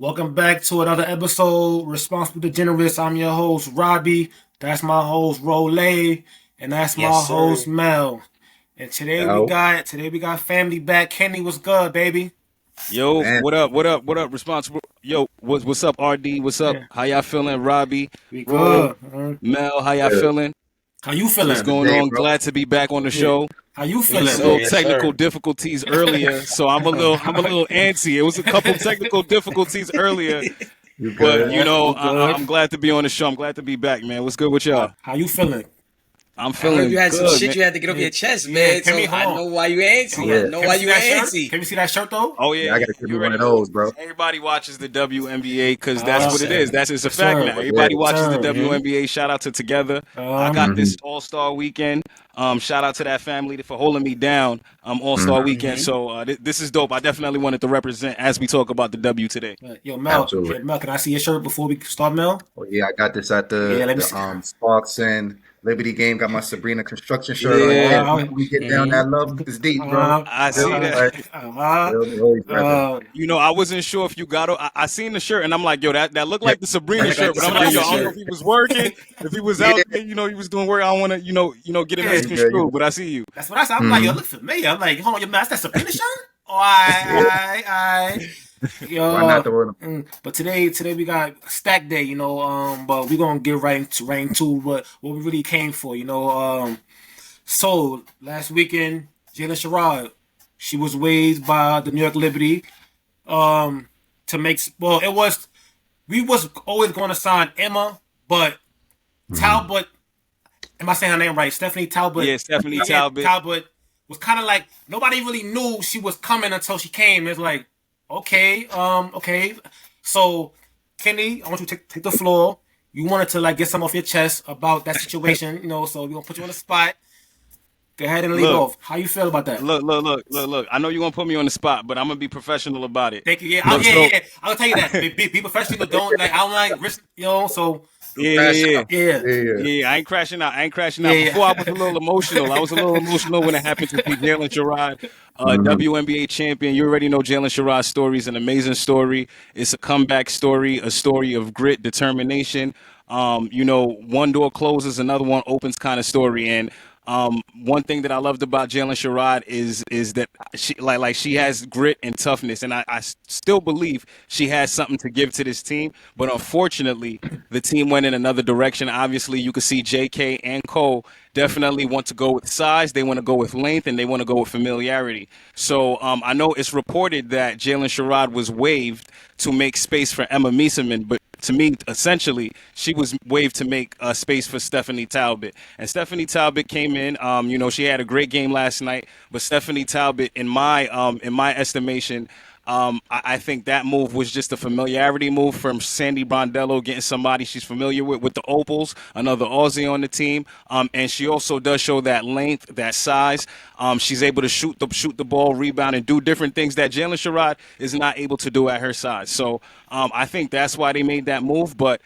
Welcome back to another episode, Responsibledegenerates. I'm your host, Robbie. That's my host, Rolay, and that's my Yes, sir. host, Mel. And Yo, today we got family back. Kenny, what's good, baby? Yo, man. what up? What up? What up? Responsible. Yo, what's up? RD, what's up? Yeah, How y'all feeling? Robbie, we Roll, good. Mel, how y'all Good. feeling? How you What's feeling? Another going day, on? bro. Glad to be back on the Yeah. show. How you It was feeling, a Yes, little sir. man? Yes, technical sir. difficulties earlier, so I'm a little antsy. It was a couple technical difficulties earlier, You but good? You I'm good? glad to be on the show. I'm glad to be back, man. What's good with y'all? How you feeling? I'm I heard you feeling had some good, shit man. you had to get off Yeah, your chest, yeah. man. Kenny, So hold I on. know why you antsy. I Yeah. know Can why we see you that shirt? antsy. Can we see that shirt though? Oh Yeah, I yeah, gotta give me you one already of know. those, bro. Everybody watches the WNBA because that's Yes, what it sir. is. That's it's a Yes, fact now. sir. Yeah. Everybody watches the Sir. WNBA. Shout out to Together. I Um, got Mm-hmm. this All Star Weekend. Shout out to that family for holding me down. All Star Mm-hmm. Weekend. So this is dope. I definitely wanted to represent as we talk about the W today. Absolutely. Mel, can I see your shirt before we start, Mel? Oh yeah, I got this at Yeah, the let me the see. Sparks and Liberty game. Got my Sabrina construction shirt on. Yeah, Yeah, we get down. hmm That love is deep, bro. Uh, I Feel see me? uh, that. Like, uh, feel me? Always repping. uh, I wasn't sure if you got it. I seen the shirt and I'm like, yo, that looked Yeah, like the That Sabrina look like shirt, the but I'm like, yo, Sabrina I don't know if shirt. he was working, if he was yeah. out there, he was doing work. I don't want to, get it yeah, You good? You misconstrued. But I see you. that's what I said. I'm like, yo, Mm-hmm. look familiar. I'm like, hold on, your man, that's Sabrina shirt? Oh, I. Why not Yo, the word? but today we got stack day, but we're gonna get right into what we really came for, So last weekend, Jalen Sherrod, she was waived by the New York Liberty, um, to make, well, we was always going to sign Emma, but Mm-hmm. Talbot, am I saying her name right? Stephanie Talbot. Yeah, Stephanie Yeah, Talbot. Talbot was kind of like nobody really knew she was coming until she came. It's like, okay. So, Kenny, I want you to take the floor. You wanted to like get some off your chest about that situation, so we're gonna put you on the spot. Go ahead and lead Look, off. How you feel about that? look. I know you're gonna put me on the spot, but I'm gonna be professional about it. Thank you. Look, Yeah. so I'll tell you that. Be professional. Don't like. I don't like risk. So No yeah, crash yeah, yeah. out. yeah, Yeah. Yeah, I ain't crashing out. I ain't crashing out. yeah, Before I was a little emotional. I was a little emotional when it happened to see Jalen Sherrod, Mm-hmm. WNBA champion. You already know Jalen Sherrod's story is an amazing story. It's a comeback story, a story of grit, determination. One door closes, another one opens kind of story. And one thing that I loved about Jalen Sherrod is that she has grit and toughness, and I still believe she has something to give to this team. But unfortunately, the team went in another direction. Obviously, you could see J.K. and Cole definitely want to go with size, they want to go with length, and they want to go with familiarity. So I know it's reported that Jalen Sherrod was waived to make space for Emma Mieseman, but to me, essentially, she was waived to make space for Stephanie Talbot. And Stephanie Talbot came in. She had a great game last night. But Stephanie Talbot, in my estimation, I think that move was just a familiarity move from Sandy Brondello, getting somebody she's familiar with the Opals, another Aussie on the team. And she also does show that length, that size. She's able to shoot the ball, rebound, and do different things that Jalen Sherrod is not able to do at her size. So I think that's why they made that move. But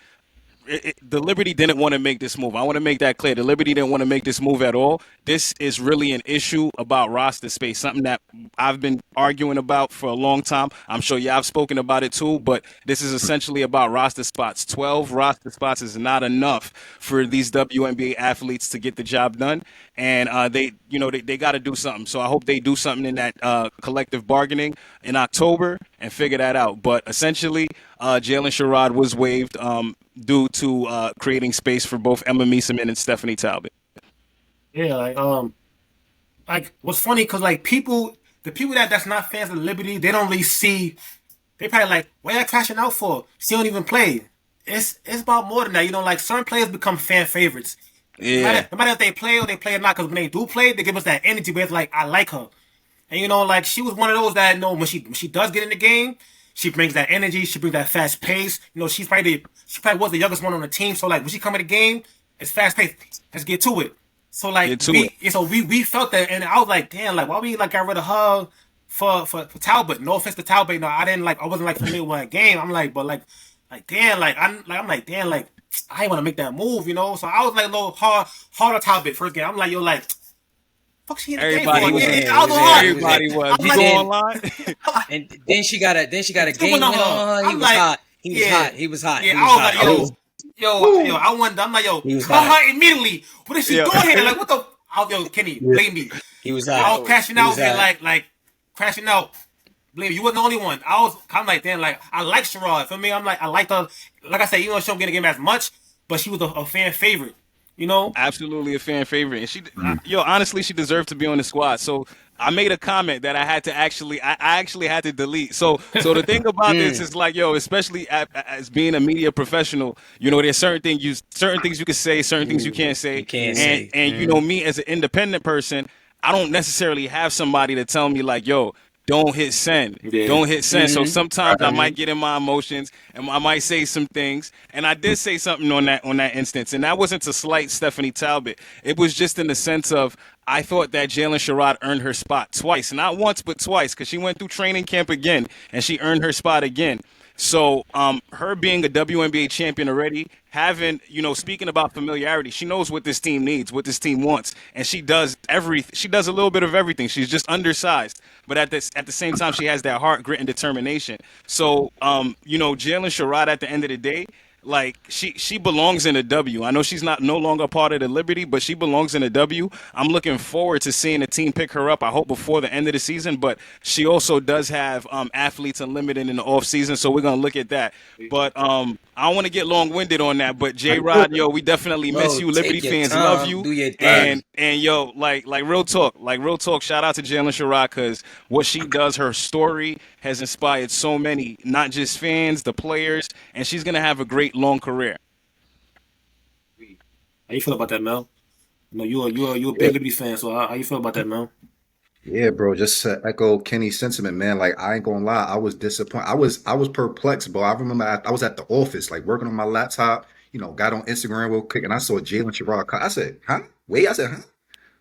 the Liberty didn't want to make this move. I want to make that clear. The Liberty didn't want to make this move at all. This is really an issue about roster space, something that I've been arguing about for a long time. I'm sure y'all have spoken about it too, but this is essentially about roster spots. 12 roster spots is not enough for these WNBA athletes to get the job done, and they got to do something. So I hope they do something in that collective bargaining in October and figure that out. But essentially, Jalen Sherrod was waived due to creating space for both Emma Mieseman and Stephanie Talbot. yeah. Like what's funny because like the people that's not fans of Liberty, they don't really see. They probably like, what are you crashing out for? She don't even play. It's about more than that. Like certain players become fan favorites. Yeah. No matter if they play or they play or not, because when they do play, they give us that energy where it's like, I like her. And like she was one of those that when she does get in the game, she brings that energy, she brings that fast pace. She probably was the youngest one on the team. So like when she come in the game, it's fast paced. Let's get to it. So like Get to it. we felt that, and I was like, damn, like why we like got rid of her for Talbot? No offense to Talbot, no, I wasn't like familiar with her game. I'm like, but like damn, I'm like damn, like I ain't want to make that move, So I was like a little hard on Talbot first game. I'm like, yo, like Fuck, she in the game for? Everybody was Yeah, in I was there. on her. Everybody was. I'm You like, go online. And then she got a game went win on her. on her. He I'm was like, hot. He was yeah. hot. He was hot. Yeah, He I was was hot. like, yo, I wonder. I'm like, yo, He was her hot. immediately. What is she Yeah. doing here? Like, what the? Yo, Kenny, blame me. He was I hot. was crashing He out was here, hot. like crashing out. Blame you wasn't the only one. I was kind of like, damn, like I like Sherrod. For me, I'm like, I liked her. Like I said, even though she don't get a game as much, but she was a fan favorite. You know? Absolutely a fan favorite, and she, honestly, she deserved to be on the squad. So I made a comment that I had to actually, I actually had to delete. So the thing about this is like, yo, especially as being a media professional, you know, there's certain things you can say, certain things you can't say, You can't say. and you know, me as an independent person, I don't necessarily have somebody to tell me like, yo, don't hit send. Yeah. Don't hit send. So sometimes I might get in my emotions and I might say some things. And I did say something on that instance. And that wasn't to slight Stephanie Talbot. It was just in the sense of I thought that Jalen Sherrod earned her spot twice. Not once, but twice, because she went through training camp again and she earned her spot again. So her being a WNBA champion already, having, you know, speaking about familiarity, she knows what this team needs, what this team wants, and she does everything. She does a little bit of everything. She's just undersized, but at the same time, she has that heart, grit, and determination. So you know, Jalen Sherrod at the end of the day, like she belongs in a W. I know she's no longer part of the Liberty, but she belongs in a W. I'm looking forward to seeing the team pick her up. I hope before the end of the season, but she also does have athletes unlimited in the off season, so we're gonna look at that. But I don't want to get long-winded on that, but J-Rod, yo, we definitely miss you. Liberty take your fans time, love you. do your thing. And yo, like real talk, shout out to Jalen Sherrod, because what she does, her story has inspired so many, not just fans, the players, and she's gonna have a great long career. How you feel about that, Mel? You know, you a big Liberty fan, so how you feel about that, Mel? Yeah, bro. Just to echo Kenny's sentiment, man. Like I ain't gonna lie, I was disappointed. I was perplexed, bro. I remember I was at the office, like working on my laptop. You know, got on Instagram real quick, and I saw Jalen Sherrod. I said, "Huh? Wait." I said, "Huh?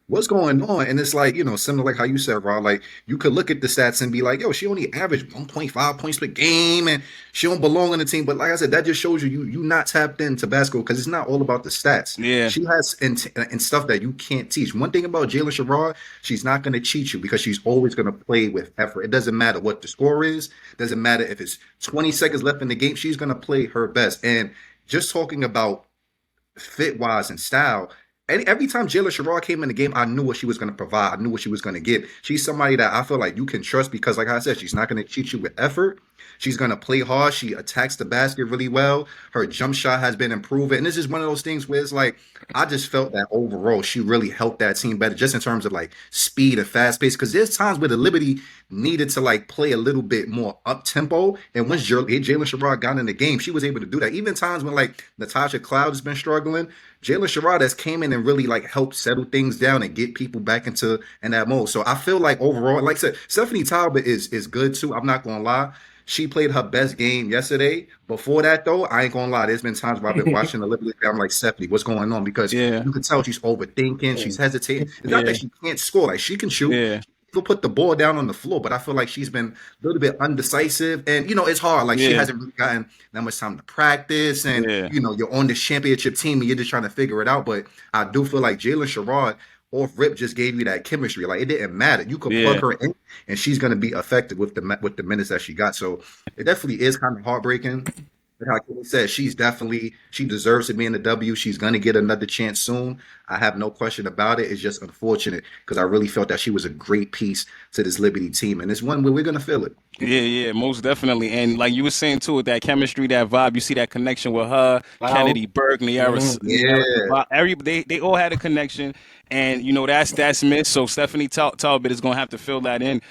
What's going on?" And it's like, you know, similar like how you said, Rob, like you could look at the stats and be like, yo, she only averaged 1.5 points per game and she don't belong on the team. But like I said, that just shows you not tapped into basketball because it's not all about the stats. Yeah. She has and stuff that you can't teach. One thing about Jalen Sherrod, she's not going to cheat you because she's always going to play with effort. It doesn't matter what the score is. Doesn't matter if it's 20 seconds left in the game. She's going to play her best. And just talking about fit wise and style, and every time Jalen Sherrod came in the game, I knew what she was going to provide. I knew what she was going to give. She's somebody that I feel like you can trust because, like I said, she's not going to cheat you with effort. She's going to play hard. She attacks the basket really well. Her jump shot has been improving. And this is one of those things where it's like, I just felt that overall she really helped that team better just in terms of like speed and fast pace. Because there's times where the Liberty needed to like play a little bit more up tempo. And once Jalen Sherrod got in the game, she was able to do that. Even times when like Natasha Cloud has been struggling, Jalen Sherrod has came in and really like helped settle things down and get people back into that mode. So I feel like overall, like I said, Stephanie Talbot is good too. I'm not gonna lie. She played her best game yesterday. Before that, though, I ain't gonna lie. There's been times where I've been watching the Liberty. I'm like, Stephanie, what's going on? Because Yeah. you can tell she's overthinking. She's hesitating. It's not that she can't score. Like she can shoot. Yeah. She'll put the ball down on the floor, but I feel like she's been a little bit undecisive. And, you know, it's hard. Like she Yeah. hasn't really gotten that much time to practice. And, Yeah. you know, you're on this championship team and you're just trying to figure it out. But I do feel like Jalen Sherrod off rip just gave you that chemistry. Like it didn't matter. You could plug her in and she's going to be effective with the minutes that she got. So it definitely is kind of heartbreaking. But how Kenny said, she deserves to be in the W. She's going to get another chance soon. I have no question about it. It's just unfortunate because I really felt that she was a great piece to this Liberty team. And it's one where we're going to feel it. Yeah, most definitely. And like you were saying too, with that chemistry, that vibe, you see that connection with her, Kennedy, Burke, they all had a connection. And you know that's missed. So Stephanie Talbot is gonna have to fill that in.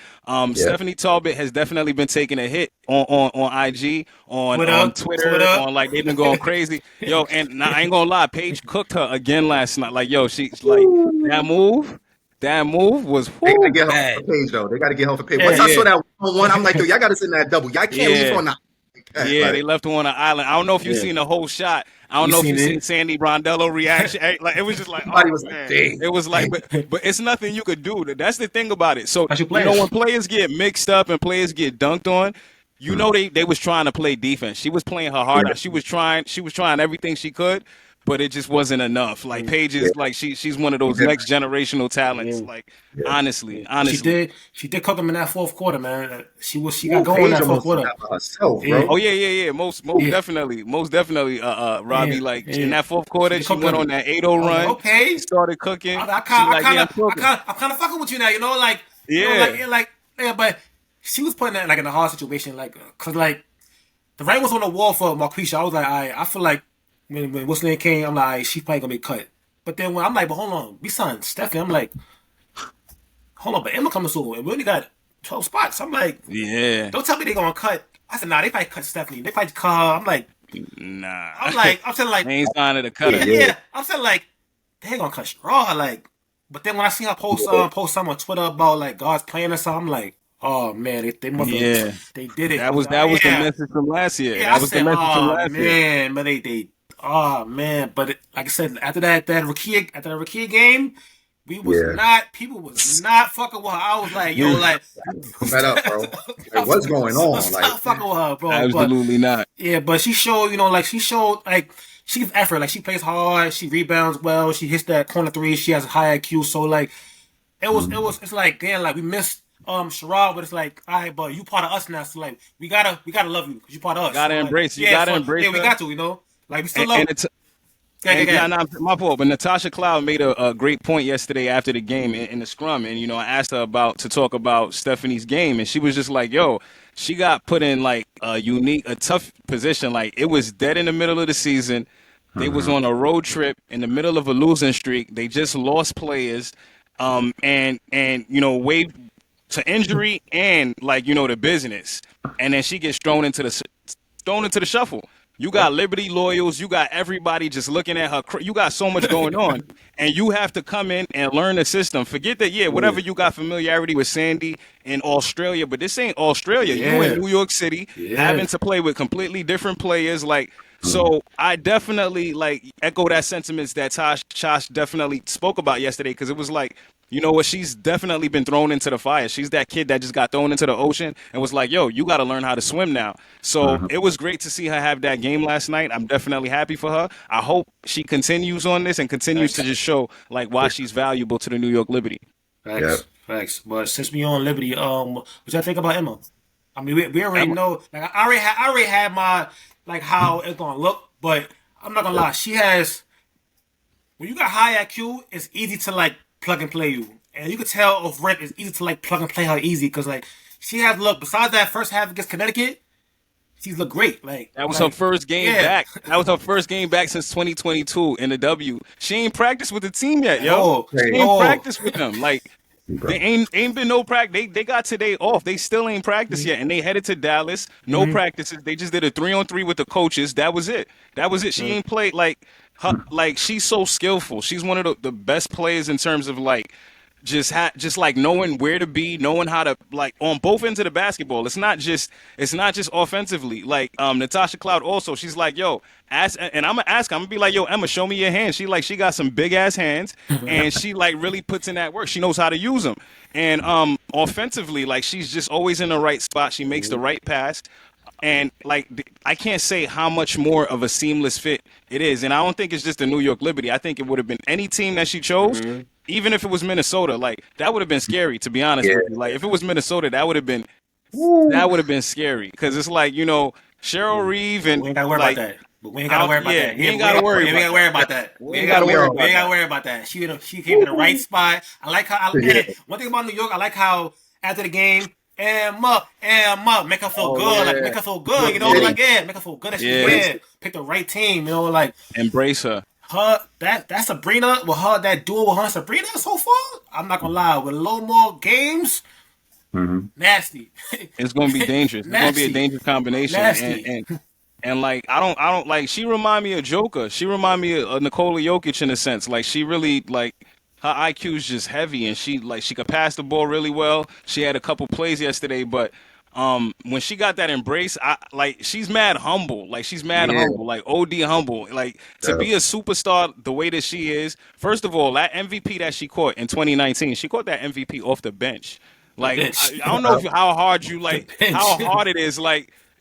Stephanie Talbot has definitely been taking a hit on IG, on Twitter, on like they've been going crazy. Yo, and I ain't gonna lie, Paige cooked her again last night. Like, yo, she's like that move. That move was They gotta get her off the page though. They gotta get her off the page. Once I saw that one, I'm like, yo, y'all gotta send that double. Y'all can't leave on that. Yeah, they left her on an island. I don't know if you've seen the whole shot. I don't know if you've seen Sandy Brondello reaction. Like it was just like, it was like, but it's nothing you could do. That's the thing about it. So you know when players get mixed up and players get dunked on, you know they was trying to play defense. She was playing her heart out. She was trying everything she could. but it just wasn't enough. Like Paige is like she's one of those next generational talents. Like honestly. She did cook him in that fourth quarter, man. She got Ooh, going in Paige that fourth almost quarter. forgot about herself, Yeah. bro. Oh yeah. Most definitely, Robbie. Like in that fourth quarter, she went on that 8-0 run. Okay, She started cooking. I'm kind of fucking with you now. You know, like yeah, but she was putting that like in a hard situation, like cause like the writing was on the wall for Marquisha. I was like, I feel like when what's name came, I'm like, she's probably gonna be cut. But then when I'm like, but hold on, we signed Stephanie. I'm like, hold on, but Emma coming soon, and we only got 12 spots. I'm like, yeah. Don't tell me they gonna cut. I said, nah, they probably cut Stephanie. They probably cut her. I'm like, nah. I'm saying like, they ain't signing to cut her. Yeah. I'm saying like, they ain't gonna cut Raw. Like, but then when I see her post something on Twitter about like God's plan or something, I'm like, oh man, they must have, they did it. That was the message from last year. Yeah, that was the message from last year. But they but like I said, after that Rakia game, we was people was not fucking with her. I was like, yo, like, fed up, bro. Like, what's going on? Like, stop fucking with her, bro. Absolutely not. Yeah, but she showed, she gives effort. Like, she plays hard, she rebounds well, she hits that corner three, she has a high IQ. So like, it's like, damn, like we missed Sherrod, but it's like, all right, but you part of us now, so like we gotta love you because you part of us. Gotta so, embrace like, you. Gotta embrace. Yeah, we got to, like we still love. My fault. But Natasha Cloud made a great point yesterday after the game in the scrum, and I asked her to talk about Stephanie's game, and she was just like, "Yo, she got put in like a tough position. Like it was dead in the middle of the season. They was on a road trip in the middle of a losing streak. They just lost players, and Wade to injury and the business, and then she gets thrown into the shuffle." You got Liberty loyals. You got everybody just looking at her. You got so much going on. And you have to come in and learn the system. Forget that, whatever you got familiarity with Sandy in Australia, but this ain't Australia. You in New York City having to play with completely different players. So I definitely echo that sentiments that Tosh definitely spoke about yesterday, because it was like, you know what? She's definitely been thrown into the fire. She's that kid that just got thrown into the ocean and was like, yo, you got to learn how to swim now. So it was great to see her have that game last night. I'm definitely happy for her. I hope she continues on this and continues to just show why she's valuable to the New York Liberty. Facts. But since we on Liberty, what y'all think about Emma? I mean, we already know. Like I already had my how it's gonna look, but I'm not gonna lie. She has, when you got high IQ, it's easy to plug and play you, and you can tell off rip it's easy to plug and play her easy because she has look. Besides that first half against Connecticut, she's looked great. That was her first game back. That was her first game back since 2022 in the W. She ain't practiced with the team yet, yo. She ain't practiced with them. They ain't been no practice. They got today off. They still ain't practiced yet, and they headed to Dallas. No practices. They just did a 3-on-3 with the coaches. That was it. She ain't played she's so skillful. She's one of the best players in terms of just knowing where to be, knowing how to on both ends of the basketball. It's not just offensively. Natasha Cloud also, she's like, yo, and I'm gonna ask her, I'm gonna be like, yo, Emma, show me your hands. She got some big ass hands, and she really puts in that work. She knows how to use them. And offensively, she's just always in the right spot. She makes the right pass. And I can't say how much more of a seamless fit it is. And I don't think it's just the New York Liberty. I think it would have been any team that she chose, even if it was Minnesota. That would have been scary, to be honest with you. If it was Minnesota, that would have been scary, because it's Cheryl Reeve and we ain't gotta worry about that. But we ain't gotta worry about that. We ain't gotta worry about that. We ain't gotta worry about that. She came in the right spot. I like how. One thing about New York, I like how after the game, Emma, make her feel good. Make her feel good. Make her feel good that she win. Pick the right team. Embrace her. That Sabrina with her, that duo with her and Sabrina so far, I'm not gonna lie, with a little more games, nasty. It's gonna be dangerous. It's gonna be a dangerous combination. Nasty. And I don't she remind me of Joker. She remind me of Nikola Jokic in a sense. She really her IQ is just heavy, and she could pass the ball really well. She had a couple plays yesterday, but when she got that embrace, she's mad humble. She's mad humble, OD humble. To be a superstar the way that she is, first of all, that MVP that she caught in 2019, she caught that MVP off the bench. I don't know how hard it is.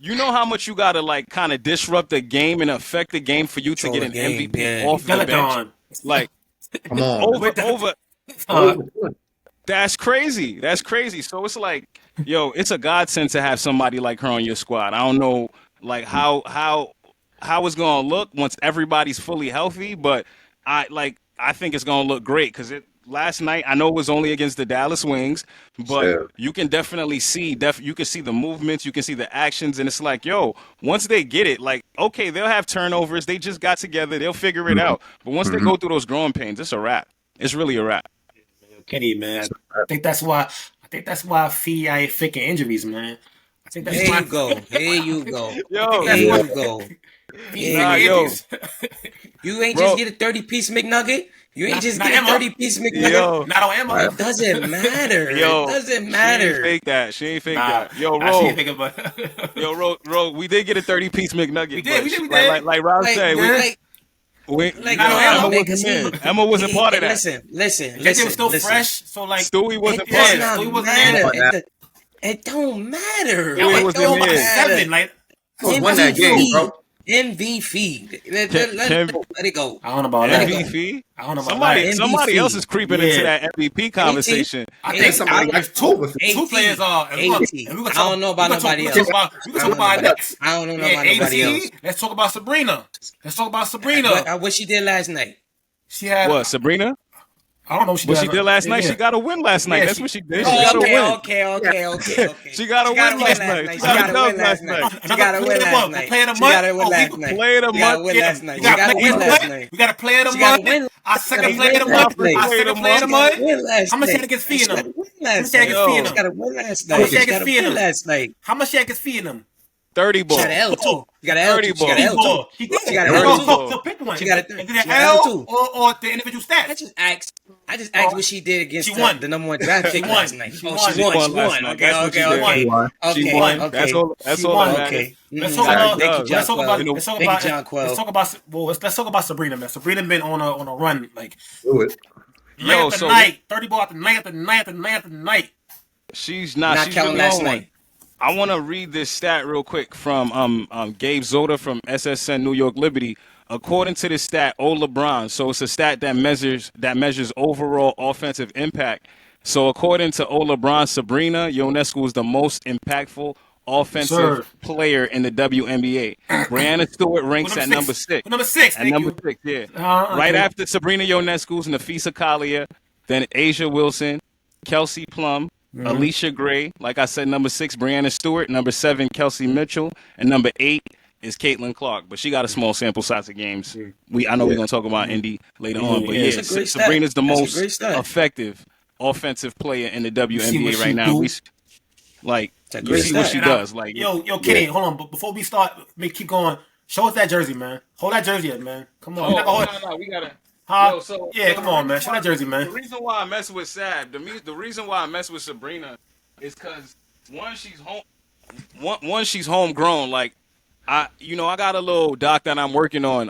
you know how much you gotta like kind of disrupt the game and affect the game for you to get an Control the game, MVP yeah. off the bench. Deladon. Like Come on. over. That's crazy. That's crazy. So it's like, yo, it's a godsend to have somebody like her on your squad. I don't know, like how it's gonna look once everybody's fully healthy, but I think it's gonna look great because last night I know it was only against the Dallas Wings, but you can definitely see you can see the movements, you can see the actions, and it's like, yo, once they get it, like, okay, they'll have turnovers. They just got together. They'll figure it out. But once they go through those growing pains, it's a wrap. It's really a wrap. Kenny, man. I think that's why Fee ain't faking injuries, man. I think that's There why. you go. There you go. Yo, There you go. Nah, yo. You ain't Bro. just get a 30-piece McNugget. You ain't just not get a Emma. 30-piece McNugget. Yo. Not on Emma. It doesn't matter. Yo, It doesn't She ain't matter. fake that. She ain't fake Nah, that. Yo, nah, she Ro. ain't thinking about. Yo, Ro, we did get a 30-piece McNugget. We did, but we did. Like Rob Like, said, like, we Not on Emma, Emma man, wasn't 'cause in. Emma wasn't part of that. Listen. They were still fresh, so like Stewie wasn't It part does of that. not Stewie wasn't in. matter. It don't matter. Stewie It wasn't don't in. matter. 7, like Won that game, bro. MVP. Let it go. I don't know about that. MVP. I don't know about that. Somebody MVP. else is creeping into that MVP conversation. I think somebody got two players are. And I don't know about nobody else. We can talk about next. I don't know Yeah, about nobody else. Let's talk about Sabrina. What she did last night? She had What, Sabrina? I don't know what she What did. she did last night? Yeah. She got a win last night. Yeah, That's she- what she did. She got a win. Okay. She got a win last night. She got a dub last night. She got a win last night. Player of the She got a month. win last Oh, night. Player of the She got a month. win last night. We She got a win last night. We got a player of the She got a month. win. Our second She player got of a the month. win. Our second player of the month. How much she had against Fee in them? How much she had against Fee in them? She got a win last How night. much she She had got a against Fee in win them? last night. How much she had against Fee in them? 30 She ball. got an L too. She got an L too. She got an L too. She did. She got an L too. So pick one. She got a Is it she an got an L L too. or the individual I stats? just asked what she did against She won. the number one draft pick She won. last night. She Oh, won. she won. She She won last won. night. Okay, That's what she okay, did. okay. She won. Okay, She won. okay. That's She all won. that matters. Okay. Let's Mm. talk about. Thank you, Let's John talk about. Quell. Let's talk Thank you, about. John Quell. Let's talk about Sabrina, man. Sabrina been on a run, like Do it. night Yo, after so- night, 30 ball after night after night after night after night. She's Not she's counting really last on one. night. I want to read this stat real quick from Gabe Zoda from SSN New York Liberty. According to this stat, LeBron. So it's a stat that measures overall offensive impact. So according to LeBron, Sabrina Ionescu is the most impactful offensive player in the WNBA. Brianna Stewart ranks at number 6. Number 6. At number 6, yeah. Okay. Right after Sabrina Ionescu's Nafisa Kalia, then Asia Wilson, Kelsey Plum, Alicia Gray. Like I said, number 6, Brianna Stewart. Number 7, Kelsey Mitchell. And number 8 is Caitlin Clark. But she got a small sample size of games. I know we're going to talk about Indy later on. But yeah, That's a great stat. Sabrina's the That's a most great stat. effective offensive player in the See what WNBA she right now. do. You a great see what stat. she does. Like, Yo, Kenny, hold on. But before we start, keep going. Show us that jersey, man. Hold that jersey up, man. Come on. no, we got to. Huh? Yo, so- Yeah, come on, man. Show that jersey, man. The reason why I mess with Sab, the reason why I mess with Sabrina is because she's homegrown. Like I got a little doc that I'm working on.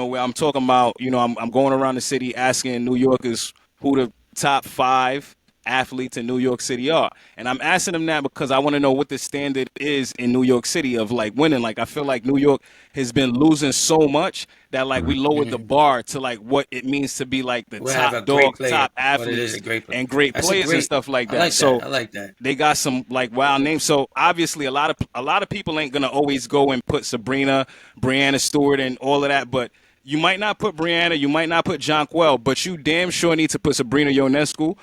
Where I'm talking about, I'm going around the city asking New Yorkers who the top 5 athletes in New York City are. And I'm asking them that because I want to know what the standard is in New York City of like winning. Like I feel like New York has been losing so much that like we lowered the bar to like what it means to be like the We'll have a top great dog, player. top What it athletes is, a great player. and great That's a players and great- stuff like I that. like So that. I like that. they got some like wild names. So obviously a lot of people ain't gonna always go and put Sabrina, Brianna Stewart, and all of that. But you might not put Brianna, you might not put Jonquel, but you damn sure need to put Sabrina Ionescu,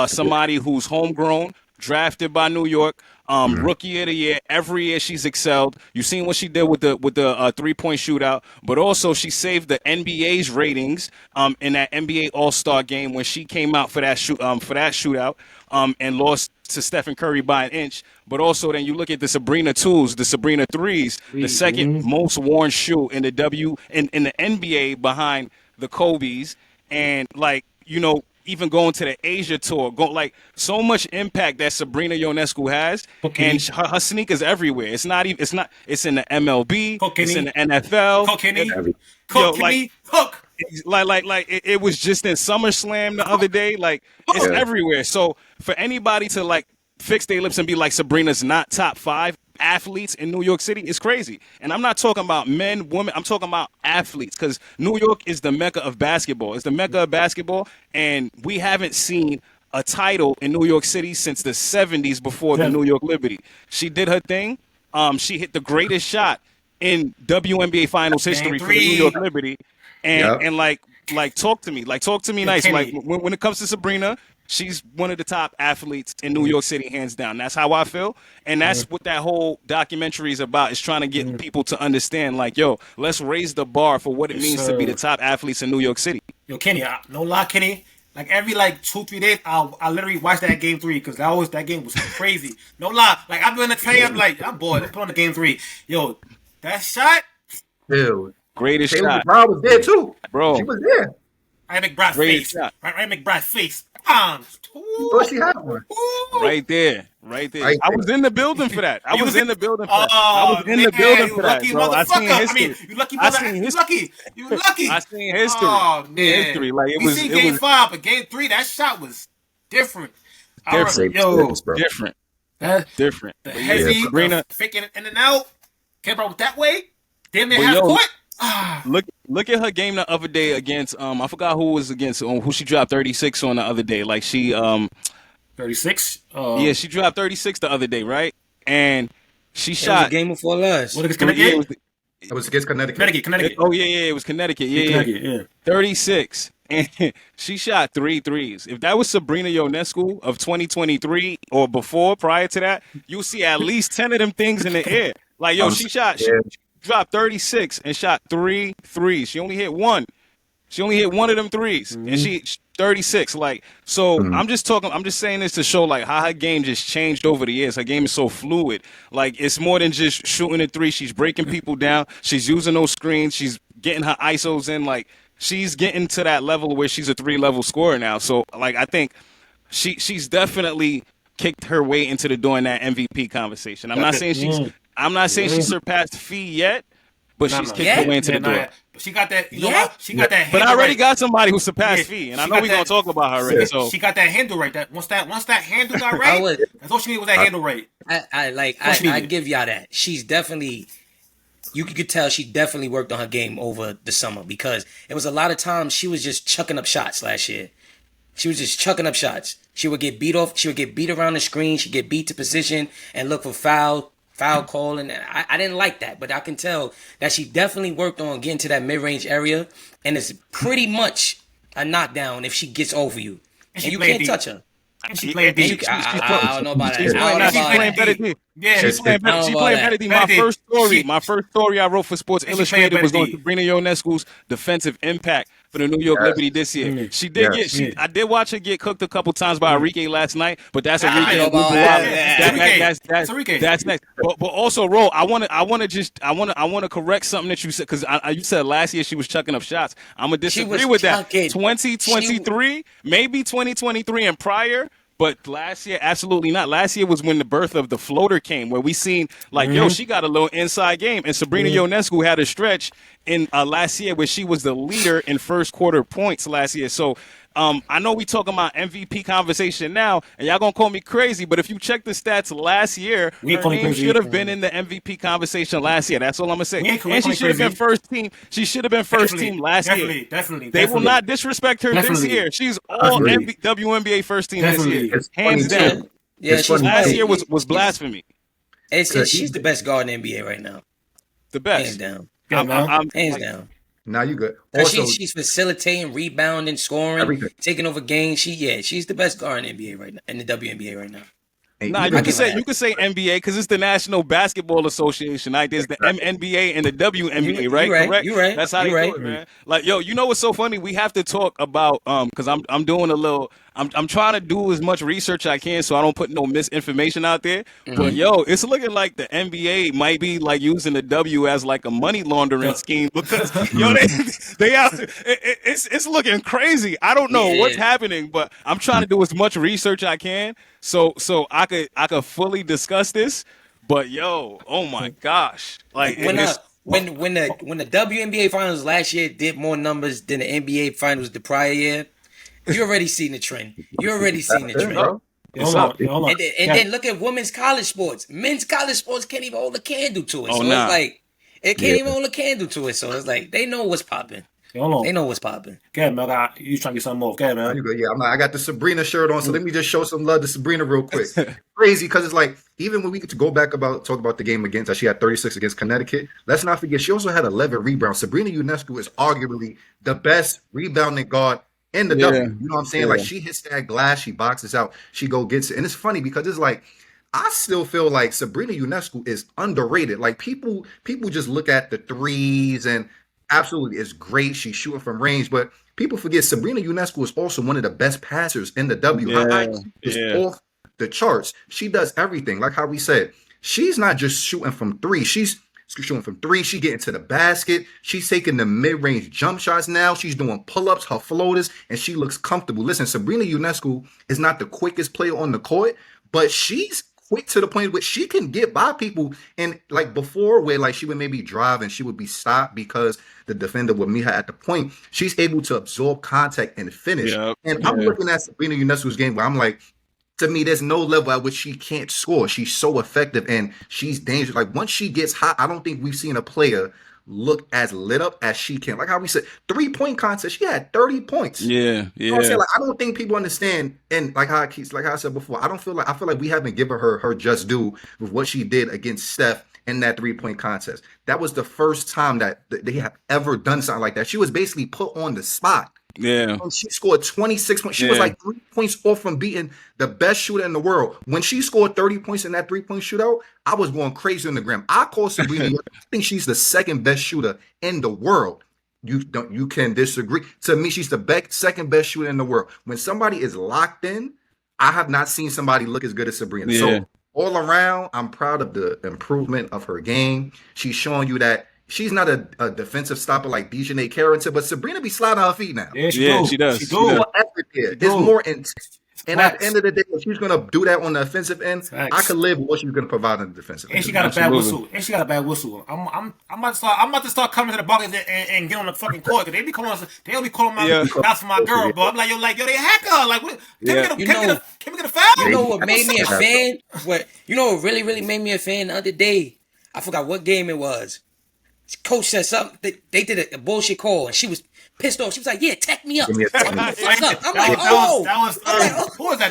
somebody who's homegrown, drafted by New York, rookie of the year. Every year she's excelled. You seen what she did with the 3-point shootout, but also she saved the NBA's ratings in that NBA All-Star game when she came out for that shootout and lost to Stephen Curry by an inch. But also then you look at the Sabrina 2s, the Sabrina 3s, the second most worn shoe in the in the NBA behind the Kobe's, and like even going to the Asia tour, so much impact that Sabrina Ionescu has, and her sneakers everywhere. It's not even. It's in the MLB. It's in the NFL. Hook. It was just in SummerSlam the other day. Like it's everywhere. So for anybody to like fix their lips and be like Sabrina's not top 5, athletes in New York City is crazy. And I'm not talking about men, women. I'm talking about athletes because New York is the mecca of basketball. It's the mecca of basketball, and we haven't seen a title in New York City since the 70s before the New York Liberty. She did her thing. She hit the greatest shot in WNBA Finals history for the New York Liberty, and like talk to me nice. Like when it comes to Sabrina, she's one of the top athletes in New York City, hands down. That's how I feel, and that's what that whole documentary is about. Is trying to get people to understand, like, yo, let's raise the bar for what it means to be the top athletes in New York City. Yo, Kenny, no lie, Kenny. Like every 2-3 days, I literally watch that game 3 because that game was crazy. No lie, like I've been I'm like I'm bored. Let's put on the game 3. Yo, that shot, dude, greatest shot. Brown was there too, bro. She was there. Ryan McBride's face. Ryan McBride's face. You thought she had one. Right there. I was in the building for that. I was in the building for that. Bro. I seen history. You lucky, brother. You lucky. I seen history. Oh, man. History. Like we seen game 5, but game 3, that shot was different. Different. Different. The heavy, faking it in and out. Came out that way. Damn near half court. Look at her game the other day against I forgot who was against who she dropped 36 on the other day. Like she 36? Yeah, she dropped 36 the other day, right? And she shot. It was a game before last. What against Connecticut? It was against Connecticut. Connecticut. Oh, yeah, it was Connecticut. Yeah. 36. And she shot 3 threes. If that was Sabrina Ionescu of 2023 or before, prior to that, you'll see at least 10 of them things in the air. Like, yo, she dropped 36 and shot 3 threes. She only hit one. She only hit one of them threes, and she 36. Like, so I'm just saying this to show like how her game just changed over the years. Her game is so fluid. Like, it's more than just shooting a 3. She's breaking people down. She's using those screens. She's getting her ISOs in. Like, she's getting to that level where she's a 3-level scorer now. So, like, I think she's definitely kicked her way into doing that MVP conversation. I'm not saying she surpassed Fee yet. But she's kicked her way into the door. But she got that, she got that handle. But I already got somebody who surpassed Fee, and I know we're going to talk about her already. So she got that handle right. Once that handle got right, that's all she needed was that handle right. I give y'all that. She's definitely, you could tell she definitely worked on her game over the summer because it was a lot of times she was just chucking up shots last year. She was just chucking up shots. She would get beat off. She would get beat around the screen. She'd get beat to position and look for foul call, and I didn't like that, but I can tell that she definitely worked on getting to that mid-range area, and it's pretty much a knockdown if she gets over you, and you can't touch her. She playing deep. I don't know about that. She's playing better deep. Yeah, she's playing better deep. My first story I wrote for Sports Illustrated was on Sabrina Ionescu's defensive impact for the New York Liberty this year. She did I did watch her get cooked a couple times by Enrique last night, but that's Enrique. That's next. But also, Ro, I want to correct something that you said because you said last year she was chucking up shots. I'm gonna disagree with that. 2023, maybe 2023 and prior. But last year, absolutely not. Last year was when the birth of the floater came, where we seen like, yo, she got a little inside game. And Sabrina Ionescu had a stretch in last year where she was the leader in first quarter points last year. So I know we talking about MVP conversation now, and y'all gonna call me crazy, but if you check the stats last year, her name should have been in the MVP conversation last year. That's all I'm gonna say. And she should have been first team. She should have been first team last year. Definitely. They will not disrespect her this year. She's all WNBA first team this year. Hands down. Yeah, last year was blasphemy. She's the best guard in the NBA right now. The best. Hands down. Hands down. Now you good. Also, she's facilitating, rebounding, scoring, taking over games. She's the best guard in the NBA right now, in the WNBA right now. Nah, you can say NBA because it's the National Basketball Association. Like there's the NBA and the WNBA, right? Correct. You're right. That's how they do it, man. Like, yo, you know what's so funny? We have to talk about because I'm doing a little. I'm trying to do as much research I can so I don't put no misinformation out there. But yo, it's looking like the NBA might be like using the W as like a money laundering scheme because yo, they out. It's looking crazy. I don't know what's happening, but I'm trying to do as much research I can so I could fully discuss this. But yo, oh my gosh, like when the WNBA finals last year did more numbers than the NBA finals the prior year. You already seen the trend. It's up. Hold on. And then look at women's college sports. Men's college sports can't even hold a candle to it. Oh, So nah. it's like it can't even hold a candle to it. So it's like they know what's popping. Hold on. They know what's popping. Okay, man. You trying to get something more? Okay, man. Yeah, I got the Sabrina shirt on, so let me just show some love to Sabrina real quick. Crazy, because it's like, even when we get to go back talk about the game against, she had 36 against Connecticut. Let's not forget, she also had 11 rebounds. Sabrina Ionescu is arguably the best rebounding guard in the W. You know what I'm saying? Like, she hits that glass, she boxes out, she go gets it. And it's funny because it's like, I still feel like Sabrina Ionescu is underrated. Like, people just look at the threes, and absolutely, it's great. She's shooting from range, but people forget Sabrina Ionescu is also one of the best passers in the W. Her IQ is off the charts. She does everything. Like how we said, she's not just shooting from three. She's shooting from three. She getting to the basket. She's taking the mid-range jump shots now. She's doing pull-ups, her floaters, and she looks comfortable. Listen, Sabrina Ionescu is not the quickest player on the court, but she's quick to the point where she can get by people. And like before, where like she would maybe drive and she would be stopped because the defender would meet her at the point, she's able to absorb contact and finish. I'm looking at Sabrina Ionescu's game where I'm like, to me, there's no level at which she can't score. She's so effective and she's dangerous. Like, once she gets hot, I don't think we've seen a player look as lit up as she can. Like how we said, 3-point contest, she had 30 points. You know what I'm saying? Like, I don't think people understand. And like how I said before, I feel like we haven't given her just due with what she did against Steph in that 3-point contest. That was the first time that they have ever done something like that. She was basically put on the spot. And she scored 26 points. She was like 3 points off from beating the best shooter in the world. When she scored 30 points in that 3-point shootout, I was going crazy on the gram. I call Sabrina. I think she's the second best shooter in the world. You can disagree. To me, she's the second best shooter in the world. When somebody is locked in, I have not seen somebody look as good as Sabrina. So all around, I'm proud of the improvement of her game. She's showing you that she's not a defensive stopper like Degenerates Carrington, but Sabrina be sliding her feet now. Yeah, she does. She does. It's more intense. And at the end of the day, if she's going to do that on the offensive end, I could live with what she's going to provide on the defensive end. And she got a bad whistle. I'm about to start coming to the bucket and get on the fucking court, because they'll be calling my out for my girl, bro. I'm like, yo, they hack her. Like, what? Can we get a foul? You know what made me a fan? You know what really made me a fan the other day? I forgot what game it was. Coach said something. They did a bullshit call, and she was pissed off. She was like, "Yeah, tech me up." I'm like, "Oh, who was that?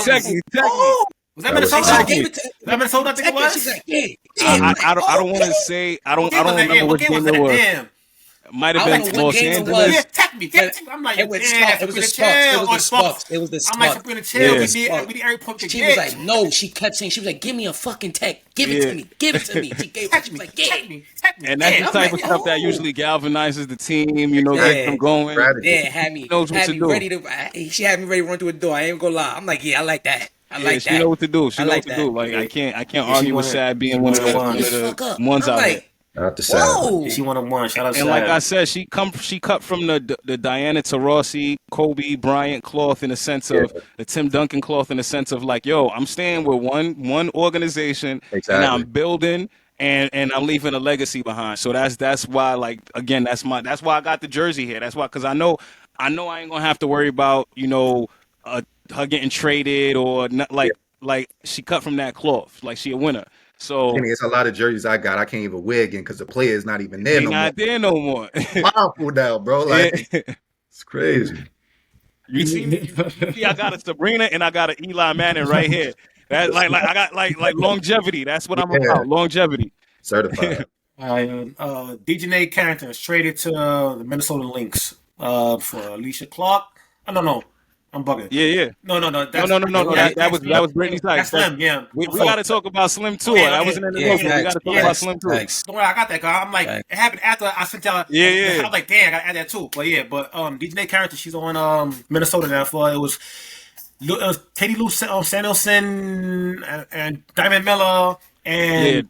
Check me. Was that Minnesota? Was that Minnesota? I think it was. She's like, "Yeah." I don't want to say. I don't remember what game it was. Might have been Los Angeles. Yeah, tech me. I'm like, it was the Sparks. It was the Sparks. I'm like, Sabrina, chill. We need every point to She was like, no. She kept saying, she was like, give me a fucking tech. Give it to me. Give it to me. She gave it. She was like, tech me. And that's the type of stuff that usually galvanizes the team. You know, get them going. Yeah, had me ready to. She had me ready to run through a door. I ain't gonna lie. I'm like, yeah, I like that. I like that. She know what to do. She know what to do. Like, I can't argue with Sad being one of the ones out there. Out the side. She won a one. Shout out to And like I said, she cut from the Diana Taurasi, Kobe Bryant cloth in the sense of the Tim Duncan cloth in the sense of like, yo, I'm staying with one organization and I'm building and I'm leaving a legacy behind. So that's why, like, again, that's why I got the jersey here. That's why, because I know I ain't gonna have to worry about, you know, her getting traded or not, like she cut from that cloth, like she a winner. So it's a lot of jerseys I got. I can't even wear again because the player is not even there. No more. Powerful now, bro. Like, it's crazy. You see me? I got a Sabrina and I got an Eli Manning right here. That like I got like longevity. That's what I'm about. Longevity. Certified. Degenerates Carrington traded to the Minnesota Lynx for Alicia Clark. No. I'm bugging. Yeah. No. That was Brittany Sykes. That's Slim. Yeah. We got to talk about Slim too. I wasn't in the notes. We got to talk about Slim too. Don't worry, I got that. Cause I'm like, it happened after I sent y'all. I was like, damn, I got to add that too. But Degenerates Carrington, she's on Minnesota now. For it was Katie Lou Samuelson and Diamond Miller and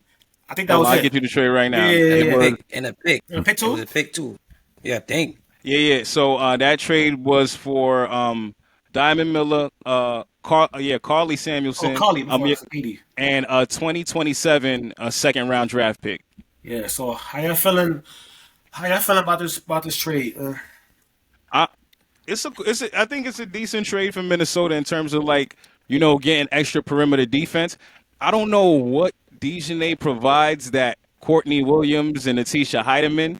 I think that was it. I'll get you the trade right now. And a pick. A pick too. It was a pick too. Yeah, I think. Yeah. So that trade was for Diamond Miller, Carly Samuelson, and 2027 second round draft pick. Yeah. So how y'all feeling about this trade? I think it's a decent trade for Minnesota in terms of like, getting extra perimeter defense. I don't know what Degenerates provides that Courtney Williams and Atisha Heidemann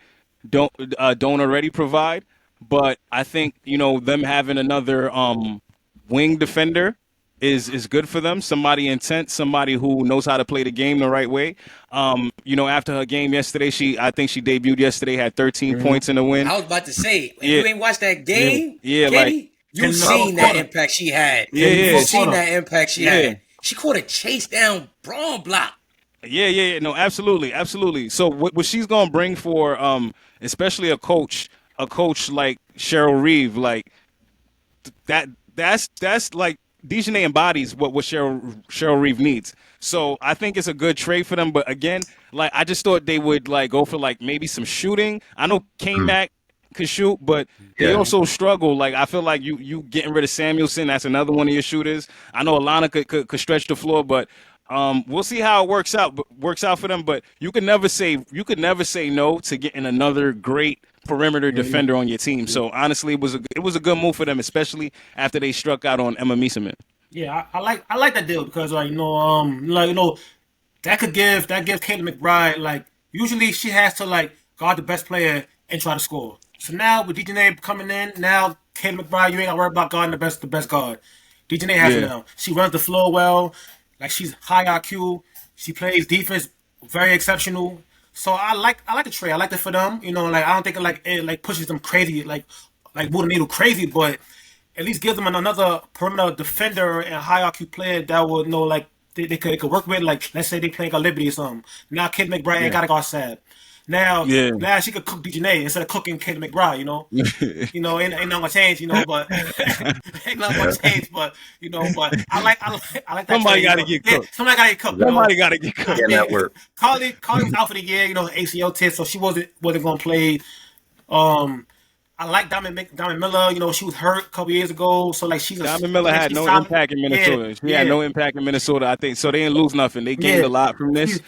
don't already provide, but I think them having another wing defender is good for them. Somebody intense, somebody who knows how to play the game the right way. After her game yesterday, I think she debuted yesterday, had 13 points in the win. I was about to say, if you ain't watched that game, yeah, Kenny, you seen that impact she had. You seen that impact she had. She caught a chase down brawl block. Yeah. No, absolutely. So what she's gonna bring for especially a coach like Cheryl Reeve, like that's like Dejanay embodies what Cheryl Reeve needs. So I think it's a good trade for them. But again, like I just thought they would like go for like maybe some shooting. I know K-Mac could shoot, but they also struggle. Like I feel like you getting rid of Samuelson, that's another one of your shooters. I know Alana could stretch the floor, but we'll see how it works out for them. But you could never say no to getting another great perimeter defender on your team. So honestly, it was a good move for them, especially after they struck out on Emma Mieseman. Yeah, I like that deal because that could give Caitlin McBride, like usually she has to like guard the best player and try to score. So now with Dejanay coming in, now Caitlin McBride, you ain't gotta worry about guarding the best guard. Dejanay has it now. She runs the floor well, like she's high IQ. She plays defense very exceptional. So I like the trade. I like it for them. Like I don't think it pushes them crazy, like move the needle crazy, but at least give them another perimeter defender and high IQ player that would like they could work with. Like let's say they playing a Liberty or something. Now Kid McBride ain't gotta go outside. Now she could cook Dejanay instead of cooking Kid McBride. Ain't nothing gonna change. But ain't nothing gonna change. But but I like that. Somebody gotta get cooked. Somebody gotta get cooked. Somebody gotta get cooked. Yeah, that work. Carly's out for the year. ACL test, so she wasn't gonna play. I like Diamond Miller. She was hurt a couple years ago, so like Diamond Miller had no impact in Minnesota. She had no impact in Minnesota. I think so. They didn't lose nothing. They gained a lot from this.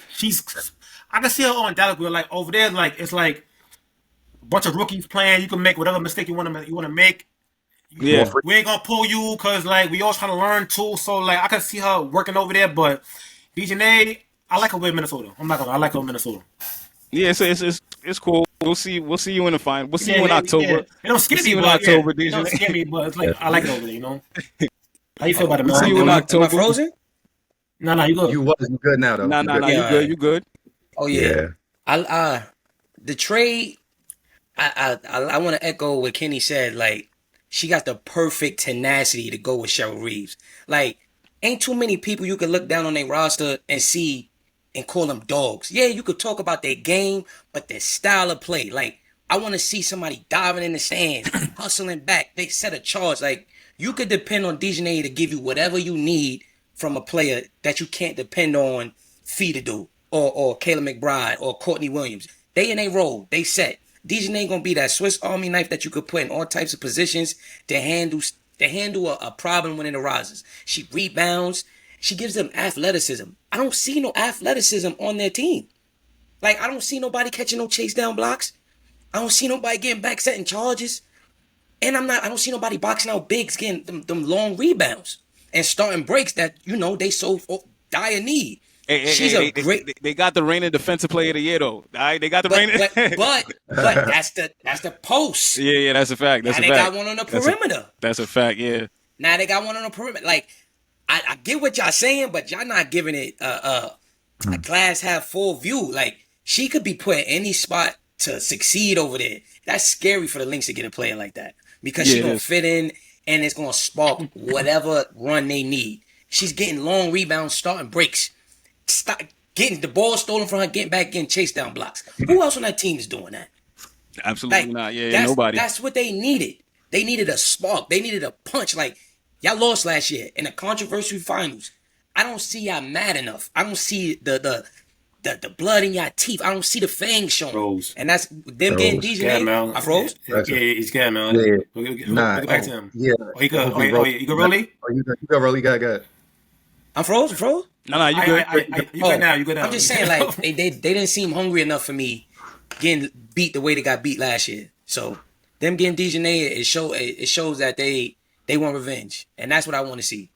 I can see her on Dallas. Like over there, like it's like a bunch of rookies playing. You can make whatever mistake you want to make. Yeah, we ain't gonna pull you because like we all trying to learn too. So like I can see her working over there. But Dejanay, I like her with Minnesota. I'm not gonna. I like her with Minnesota. Yeah, so it's cool. We'll see you in the final. We'll see you in October. Yeah. It don't scare me, but it don't scare me, but it's like I like it over there. How you feel about it, man? We'll see you in October. Am I frozen? No, you good. You good now though. No, you good. Oh yeah. The trade. I want to echo what Kenny said. Like she got the perfect tenacity to go with Cheryl Reeves. Like ain't too many people you can look down on their roster and see and call them dogs. Yeah, you could talk about their game, but their style of play. Like I want to see somebody diving in the stands, hustling back. They set a charge. Like you could depend on Dejanay to give you whatever you need from a player that you can't depend on Fee to do. Or Kayla McBride or Courtney Williams. They in a role. They set. Dejanay gonna be that Swiss Army knife that you could put in all types of positions to handle a problem when it arises. She rebounds. She gives them athleticism. I don't see no athleticism on their team. Like I don't see nobody catching no chase down blocks. I don't see nobody getting back setting charges. And I don't see nobody boxing out bigs getting them long rebounds and starting breaks that they so dire need. She's a great. They got the reigning defensive player of the year, though. All right, they got the reigning. But that's the post. Yeah, that's a fact. Now they got one on the perimeter. That's a fact. Yeah. Now they got one on the perimeter. Like I get what y'all saying, but y'all not giving it a glass half full view. Like she could be put in any spot to succeed over there. That's scary for the Lynx to get a player like that because she's gonna fit in and it's gonna spark whatever run they need. She's getting long rebounds, starting breaks. Stop getting the ball stolen from her, getting back, getting chased down blocks. Who else on that team is doing that? Absolutely not. Yeah, nobody. That's what they needed. They needed a spark. They needed a punch. Like y'all lost last year in the controversial finals. I don't see y'all mad enough. I don't see the blood in y'all teeth. I don't see the fangs showing. Froze. And that's them getting Dejanay. I froze. Yeah, he's scared, man. Yeah. We'll get back to him. Yeah. Oh, you good? You good, Rolly? You good, Rolly? Good. I'm froze. No, you good. You good now. You good now. I'm just saying, like they didn't seem hungry enough for me getting beat the way they got beat last year. So them getting Degenerates, it shows that they want revenge, and that's what I want to see.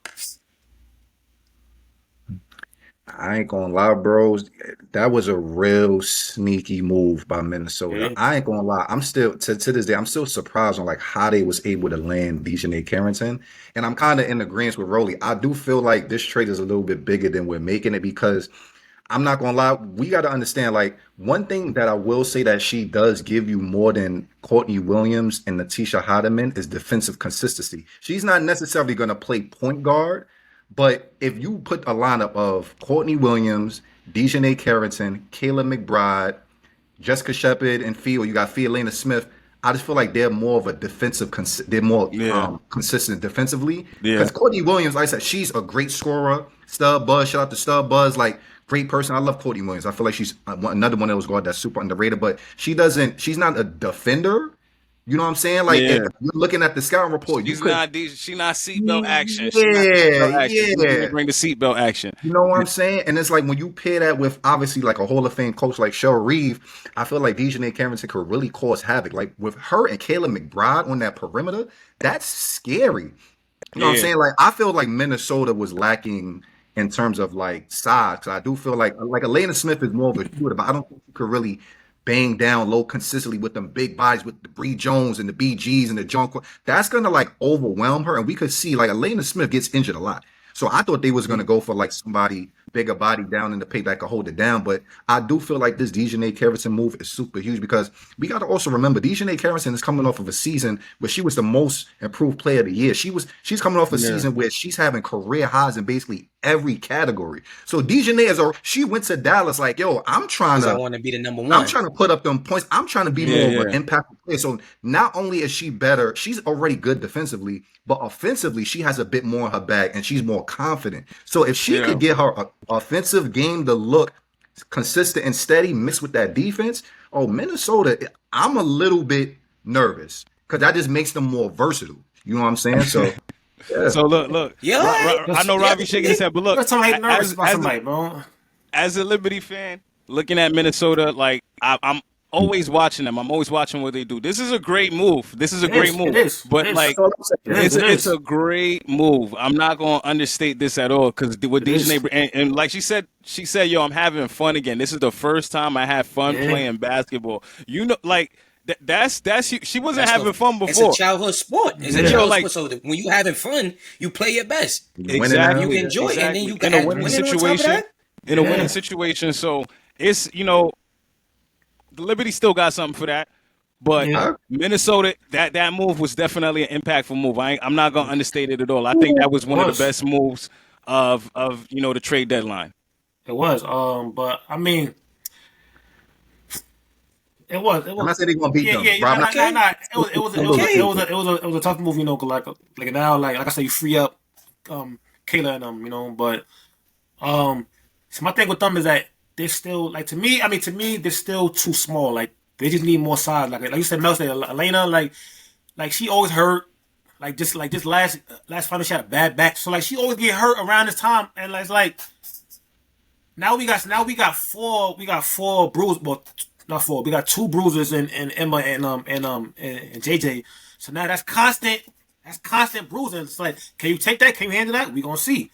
I ain't gonna lie, bros. That was a real sneaky move by Minnesota. Yeah. I ain't gonna lie. I'm still to this day, I'm still surprised on like how they was able to land Dejanay Carrington. And I'm kind of in agreement with Rolly. I do feel like this trade is a little bit bigger than we're making it because I'm not gonna lie, we gotta understand like one thing that I will say that she does give you more than Courtney Williams and Natisha Hardeman is defensive consistency. She's not necessarily gonna play point guard. But if you put a lineup of Courtney Williams, Dejanay Carrington, Kayla McBride, Jessica Shepard, and Field, you got Fiolena Smith. I just feel like they're more of a defensive. They're more consistent defensively. Because Courtney Williams, like I said, she's a great scorer. Stub Buzz, shout out to Stub Buzz, like great person. I love Courtney Williams. I feel like she's another one that was guard that's super underrated. But she's not a defender. You know what I'm saying? Like if you're looking at the scouting report, she's not seatbelt action. Yeah. Bring the seatbelt action. You know what I'm saying? And it's like when you pair that with obviously like a Hall of Fame coach like Cheryl Reeve, I feel like Dejanay Carrington could really cause havoc. Like with her and Kayla McBride on that perimeter, that's scary. You know what I'm saying? Like I feel like Minnesota was lacking in terms of like size. Cause I do feel like Elena Smith is more of a shooter, but I don't think you could really bang down low consistently with them big bodies with the Bree Jones and the BGs and the John. That's gonna like overwhelm her, and we could see like Elena Smith gets injured a lot. So I thought they was gonna go for like somebody bigger body down in the paint that could hold it down. But I do feel like this Dejanay Carrington move is super huge because we got to also remember Dejanay Carrington is coming off of a season where she was the most improved player of the year. She's coming off a season where she's having career highs in basically every category. So Dejanay she went to Dallas like, yo, I want to be the number one. I'm trying to put up them points. I'm trying to be more of an impactful player. So not only is she better, she's already good defensively, but offensively, she has a bit more in her bag and she's more confident. So if she could get her offensive game to look consistent and steady mixed with that defense, Minnesota, I'm a little bit nervous because that just makes them more versatile. You know what I'm saying? So So look. I know Robbie shaking his head, but look, as a Liberty fan, looking at Minnesota, like I'm always watching them. I'm always watching what they do. This is a great move. It is. It's a great move. I'm not going to understate this at all because with Dejanay and like she said, yo, I'm having fun again. This is the first time I had fun playing basketball. You know, like that's she wasn't having fun before. It's a childhood sport. It's a childhood sport. So when you having fun, you play your best. Exactly. You enjoy it, and then you can in a winning situation. In a winning situation, so it's the Liberty still got something for that, but Minnesota, that move was definitely an impactful move. I'm not gonna understate it at all. I think that was one of the best moves of the trade deadline. It was, but I mean, it was. I'm not saying they're gonna beat them. It was a tough move, like now, like I said, you free up Kayla and them, but so my thing with them is that they're still to me, they're still too small. Like they just need more size. Like you said, Mel said, Elena, like she always hurt. Like just last final she had a bad back. So like she always get hurt around this time, and it's like now we got four bruises. Well, not four. We got two bruises in Wnba and JJ. So now that's constant. That's constant bruising. It's like, can you take that? Can you handle that? We gonna see.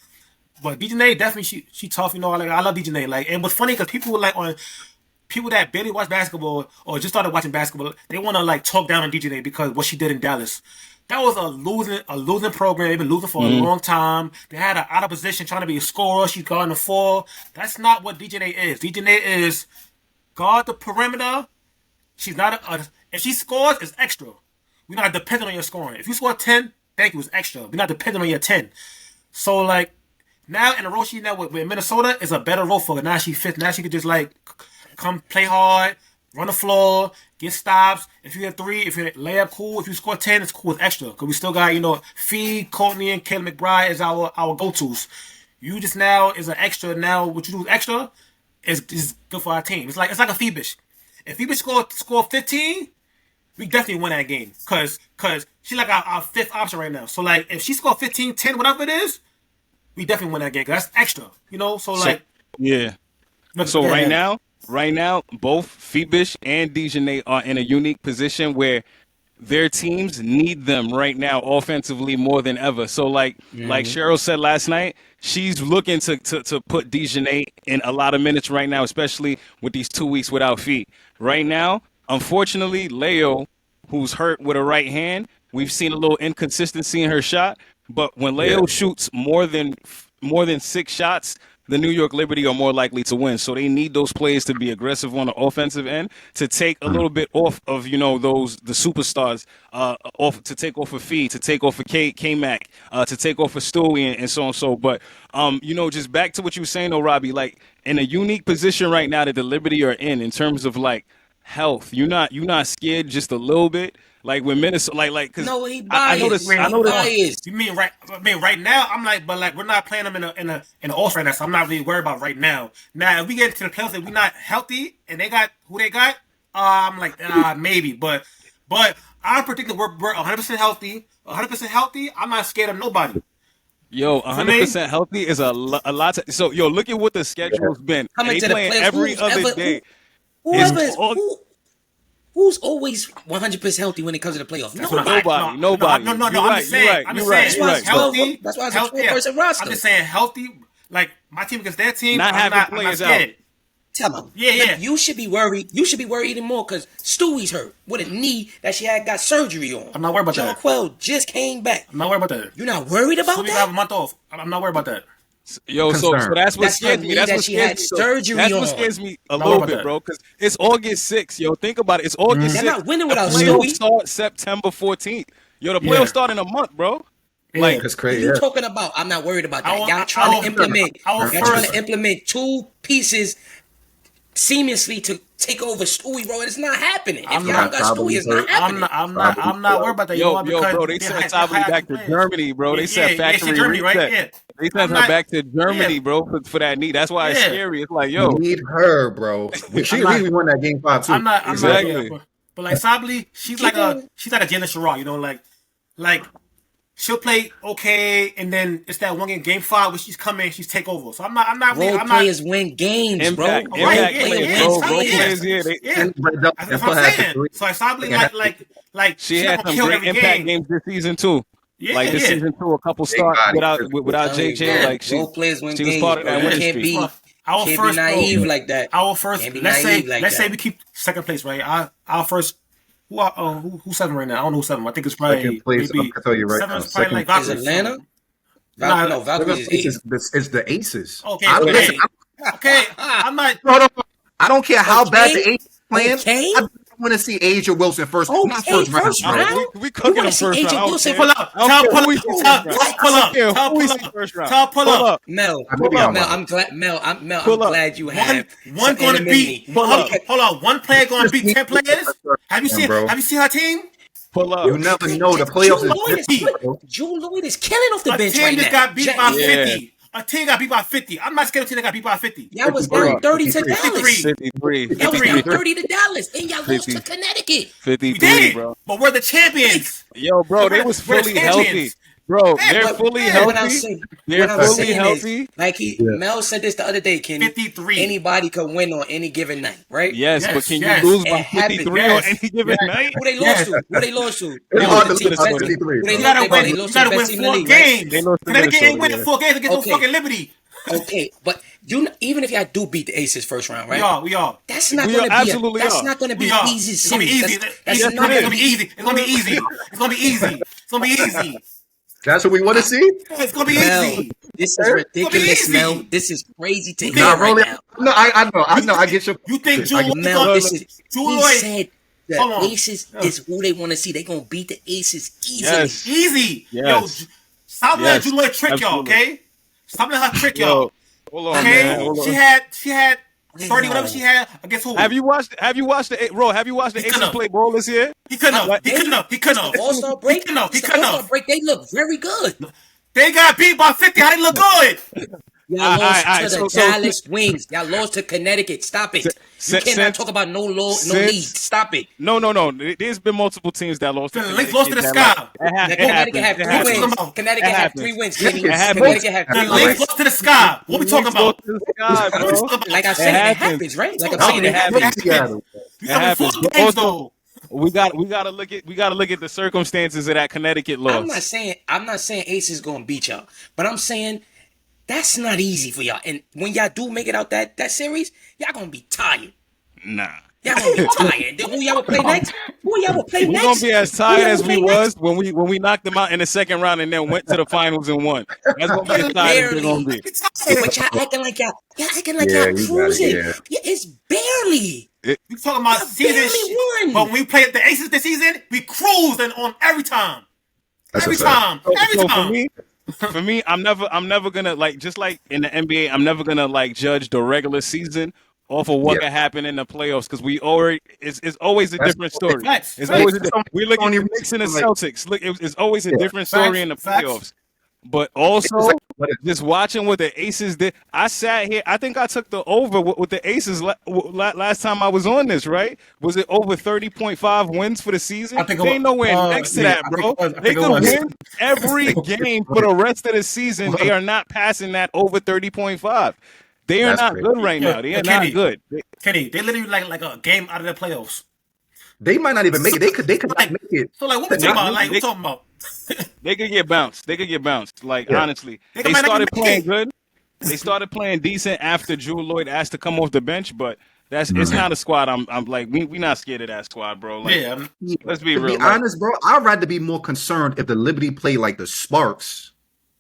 But Dejanay definitely she tough. I love Dejanay. And what's funny because people people that barely watch basketball or just started watching basketball, they want to talk down on Dejanay because what she did in Dallas. That was a losing program. They've been losing for a long time. They had her out of position trying to be a scorer. She's guarding the four. That's not what Dejanay is. Dejanay is guard the perimeter. She's not if she scores, it's extra. We're not dependent on your scoring. If you score 10, thank you, it's extra. We're not dependent on your 10. So now in the role she now with Minnesota is a better role for her. Now she fits. Now she could just come play hard, run the floor, get stops. If you hit 3, if you layup, cool. If you score 10, it's cool. It's extra. Because we still got, Fee, Courtney, and Kayla McBride is our go-tos. You just now is an extra. Now what you do is extra is good for our team. It's like a Phoebus. If Phoebus score 15, we definitely win that game. Cause she's like our fifth option right now. So if she score 15, 10, whatever it is, we definitely win that game. Cause that's extra. So right now, both Phoebus and Dejanay are in a unique position where their teams need them right now offensively more than ever. So like Cheryl said last night, she's looking to put Degenerate in a lot of minutes right now, especially with these 2 weeks without feet. Right now, unfortunately, Leo, who's hurt with a right hand, we've seen a little inconsistency in her shot. But when Leo shoots more than 6 shots, the New York Liberty are more likely to win. So they need those players to be aggressive on the offensive end to take a little bit off of, the superstars, to take off a Fee, to take off a K-Mac, to take off a Stewie and so on. So, but, just back to what you were saying, though, Robbie, like in a unique position right now that the Liberty are in terms of like health, you're not scared just a little bit. Like when Minnesota, like, cause no, he biased. I know that. You mean right? I mean right now. I'm like, but like we're not playing them in an All right now, so I'm not really worried about right now. Now, if we get to the playoffs and we're not healthy and they got who they got, I'm like maybe. But I'm predicting we're 100% healthy. 100% healthy. I'm not scared of nobody. Yo, 100% healthy is a lot. So look at what the schedule's been. They playing every other day. Who's always 100% healthy when it comes to the playoffs? Nobody. No. I'm just saying healthy. That's why it's a 12-person roster. I'm just saying healthy. Like my team against their team. I'm not scared. Tell him. Yeah. You should be worried. You should be worried even more because Stewie's hurt with a knee that she got surgery on. I'm not worried about that. Jonquel just came back. I'm not worried about that. You're not worried about that? Have a month off. I'm not worried about that. Yo, so that's what scares me. That's what scares me a little bit, bro. Because it's August 6th. Yo, think about it. It's August 6th. They're not winning without Stewie. Stewie. Start September 14th. Yo, the playoffs start in a month, bro. Like that's crazy. What are you talking about? I'm not worried about that. Y'all trying to implement 2 pieces seamlessly to take over Stewie, bro. It's not happening. If y'all got Stewie, it's not happening. I'm not worried about that. Yo, bro, they sent Sabrina back to Germany, bro. They said factory Germany, reset. right? Yeah. They sent her back to Germany, bro, for that knee. That's why it's scary. It's like, yo, you need her, bro. She really won that game 5 too. I'm not exactly. But like Sably, she's like a Jalen Sherrod, like she'll play okay, and then it's that one game 5 where she's coming, she's take over. So I'm not. Role players win games, bro. Impact players, That's what I'm saying. So like Sably, like she had some great impact games this season too. Like this season too, a couple starts without JJ. Like she was part of that winning streak. Can't be naive like that. Our first, let's say we keep second place, right? Our first, who's 7 right now? I don't know who's 7. I think it's probably second place. I can tell you right now. Probably like Valkyries. Is Atlanta? No, Valkyries is 8. It's the Aces. Okay, I'm not. I don't care how bad the Aces playing. I want to see Asia Wilson first. Not first round. We cooking them first round. Pull up. Mel, I'm glad you have one going to beat. Hold on, one player going to beat 10 players. Have you seen her team? Pull up. You never know. The playoffs is Drew Lloyd is killing off the bench right now. A team just got beat by 50. A team got beat by 50. I'm not scared of a team that got beat by 50. Y'all was down 30 to Dallas. 53. Y'all was down 30 to Dallas, and y'all lost to Connecticut. 53, bro. But we're the champions. Yo, bro, they was fully healthy. Bro, they're fully healthy. They're fully healthy. Like Mel said this the other day, Kenny. 53. Anybody could win on any given night, right? Yes, but can you lose by 53 on any given night? Who they lost to? They lost to 53. You gotta win 4 games. Connecticut ain't winning 4 games against no fucking Liberty. Okay, but even if y'all do beat the Aces first round, right? We are. That's not going to be easy. It's gonna be easy. It's gonna be easy. That's what we want to see. It's gonna be easy. This is ridiculous, Mel. This is crazy to hear right now. No, I know. I get your. You think Mel? He said the Aces is who they want to see. They gonna beat the Aces easily. Easy. Yo, stop letting Julia trick y'all, okay? Stop letting her trick y'all. Hold on, okay? Man. She had 30, whatever she had against who? Have you watched the Aces play ball this year? He couldn't have. All-Star break. All-Star break. They look very good. They got beat by 50. How they look good? Y'all lost to the Dallas Wings. Y'all lost to Connecticut. Stop it. You cannot talk about no lead. Stop it. No. There's been multiple teams that lost. The Lynx lost to the Sky. Connecticut have 3 wins. Connecticut have 3 wins. Connecticut have 3 wins. The Lynx lost to the Sky. What we talking about? Like I said, it happens, right? Like I'm saying, it happens. You talking 4 games though. we gotta look at the circumstances of that Connecticut loss. I'm not saying Ace is gonna beat y'all, but I'm saying that's not easy for y'all. And when y'all do make it out that series, y'all gonna be tired. Nah. Y'all gonna be tired. Then who y'all will play next? We're gonna be as tired as we was when we knocked them out in the second round and then went to the finals and won. That's gonna be as tired as they're gonna be. But y'all acting like y'all cruising. Yeah, it's barely. We talking about season, but when we play the Aces this season, we cruising on every time. Every time. For me, I'm never gonna like, just like in the NBA, I'm never gonna like judge the regular season off of what can happen in the playoffs, because it's always a different story. It's always we look at the Knicks and the Celtics. Look, it's always a different story in the playoffs. But also, just watching what the Aces did, I sat here. I think I took the over with the Aces last time I was on this. Right? Was it over 30.5 wins for the season? They ain't nowhere next to that, bro. They could win every game for the rest of the season. They are not passing that over 30.5. They are not good right now. They are not good. Kenny, they literally like a game out of the playoffs. They might not even make it. They could not make it. So like, what we talking about? Like, we talking about? They could get bounced. Like, honestly, they started playing good. They started playing decent after Drew Lloyd asked to come off the bench, but it's not a squad. I'm like, we not scared of that squad, bro. Like, let's be real. To be honest, bro, I'd rather be more concerned if the Liberty play like the Sparks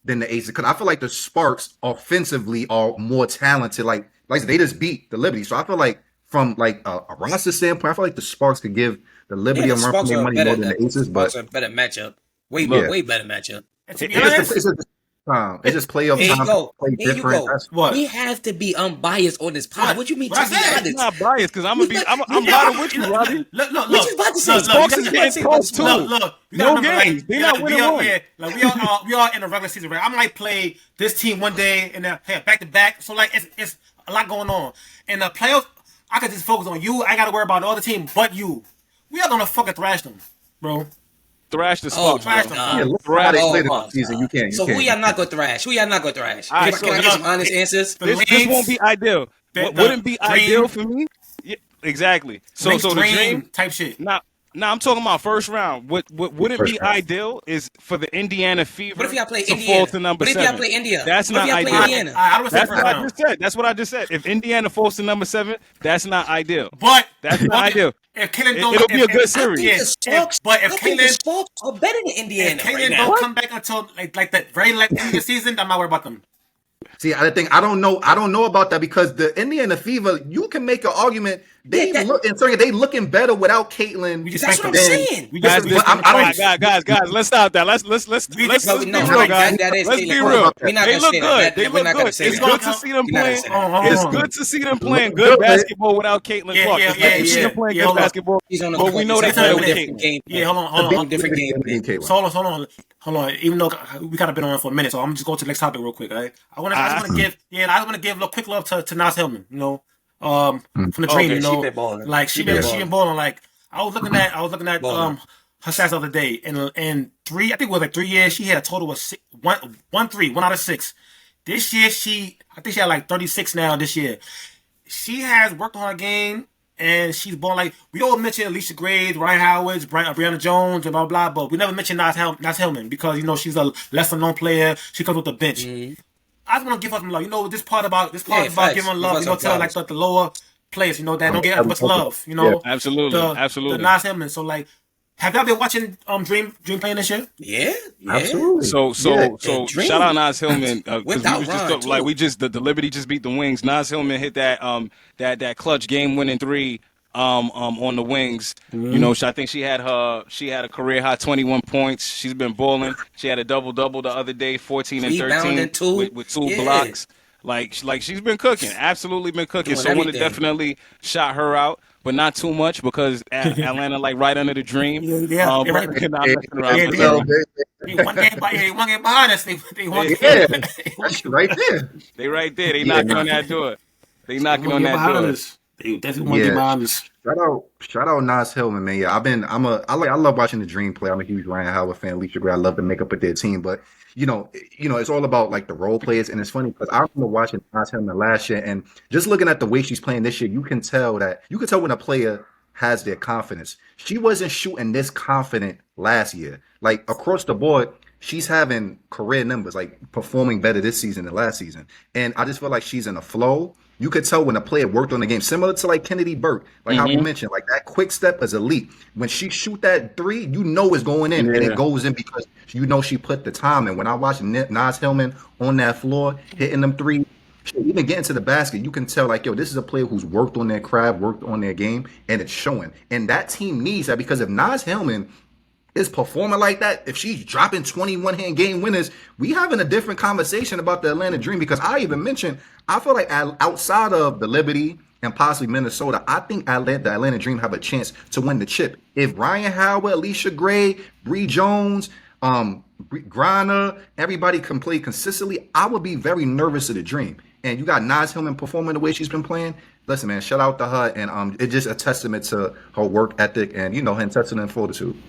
than the Aces, because I feel like the Sparks offensively are more talented. Like I said, they just beat the Liberty, so I feel like from like a roster standpoint, I feel like the Sparks could give the Liberty a run for their money more than the Aces. But Sparks are a better matchup, way better matchup. It's just playoff time. Play different. We have to be unbiased on this pod. What you mean? To be honest, I'm not biased because I'm riding with you, Robbie. Look. What you about to say? Sparks is getting close too. Look. No games. They're not winning one. Like we are in a regular season, right? I'm like play this team one day and then back to back. So like it's a lot going on. In the playoffs, I could just focus on you. I ain't gotta worry about the other team but you. We are gonna fucking thrash them, bro. Thrash the Sparks. Season. You can't. So who y'all not gonna thrash? Can I get some honest answers? This won't be ideal. Wouldn't be ideal for me. Yeah, exactly. So the dream type shit. Now I'm talking about first round. What wouldn't be ideal is for the Indiana Fever What if y'all play to Indiana? fall to number 7. What if y'all play India? That's not ideal. That's what I just said. That's what I just said. If Indiana falls to number 7, that's not ideal. But that's not ideal. If Caitlin don't, it'll be a good series. But if Caitlin, Sparks are better than Indiana. If Caitlin don't come back until like the very end of the season, I'm not worried about them. See, I don't know about that, because the Indiana Fever, you can make an argument. They looking better without Caitlin. That's what I'm saying. Guys, let's stop that. Let's be real, guys. Let's be real. They look good. It's good to see them playing. It's good to see them playing good basketball without Caitlin Clark. It's good to see them playing good basketball. But we know they play with Caitlin. Yeah, hold on. Different game. So hold on. Even though we gotta been on for a minute, so I'm just going to the next topic real quick. Right? I want to give a little quick love to Nas Hillman. You know. From the Dream, you know, like she been balling. Like I was looking at her stats the other day, and I think it was like 3 years, she had a total of 1 out of 6. This year I think she had like 36 now. This year, she has worked on her game, and she's balling. Like we all mentioned Alicia Graves, Ryan Howards, Brianna Jones, and blah blah, but we never mentioned Nas Hillman because you know she's a lesser known player. She comes with the bench. Mm-hmm. I just want to give her some love. You know, this part about giving love. You know, tell like the lower players, you know, that don't get as much love. You know, absolutely. The Nas Hillman. So like, have y'all been watching Dream playing this year? Yeah, absolutely. So shout out Nas Hillman. The Liberty just beat the Wings. Nas Hillman hit that clutch game winning 3. On the Wings, you know, I think she had a career high 21 points. She's been balling. She had a double-double the other day, 14 and 13 with 2 blocks. Like she's been cooking, absolutely been cooking. So I want to definitely shout her out, but not too much because Atlanta like right under the Dream. They won game behind us. They won. Right there. They right there. They knocking on that door. They knocking on that door. Shout out Nas Hillman, man. Yeah, I love watching the Dream play. I'm a huge Ryan Howard fan. Alicia Gray, I love the makeup with their team, but you know, it's all about like the role players, and it's funny because I remember watching Nas Hillman last year, and just looking at the way she's playing this year, you can tell when a player has their confidence. She wasn't shooting this confident last year. Like across the board, she's having career numbers, like performing better this season than last season. And I just feel like she's in a flow. You could tell when a player worked on the game, similar to like Kennedy Burke, like how we mentioned, like that quick step is elite. When she shoot that three, you know it's going in, and it goes in because you know she put the time in. When I watched Naz Hillman on that floor hitting them three, even getting to the basket, you can tell like, yo, this is a player who's worked on their craft, worked on their game, and it's showing. And that team needs that because if Naz Hillman is performing like that, if she's dropping 21-hand game winners, we having a different conversation about the Atlanta Dream. Because I even mentioned, I feel like outside of the Liberty and possibly Minnesota, I think the Atlanta Dream have a chance to win the chip. If Ryan Howard, Alicia Gray, Bree Jones, Grana, everybody can play consistently, I would be very nervous of the Dream. And you got Naz Hillman performing the way she's been playing. Listen, man, shout out to her, and it's just a testament to her work ethic and her intestinal fortitude.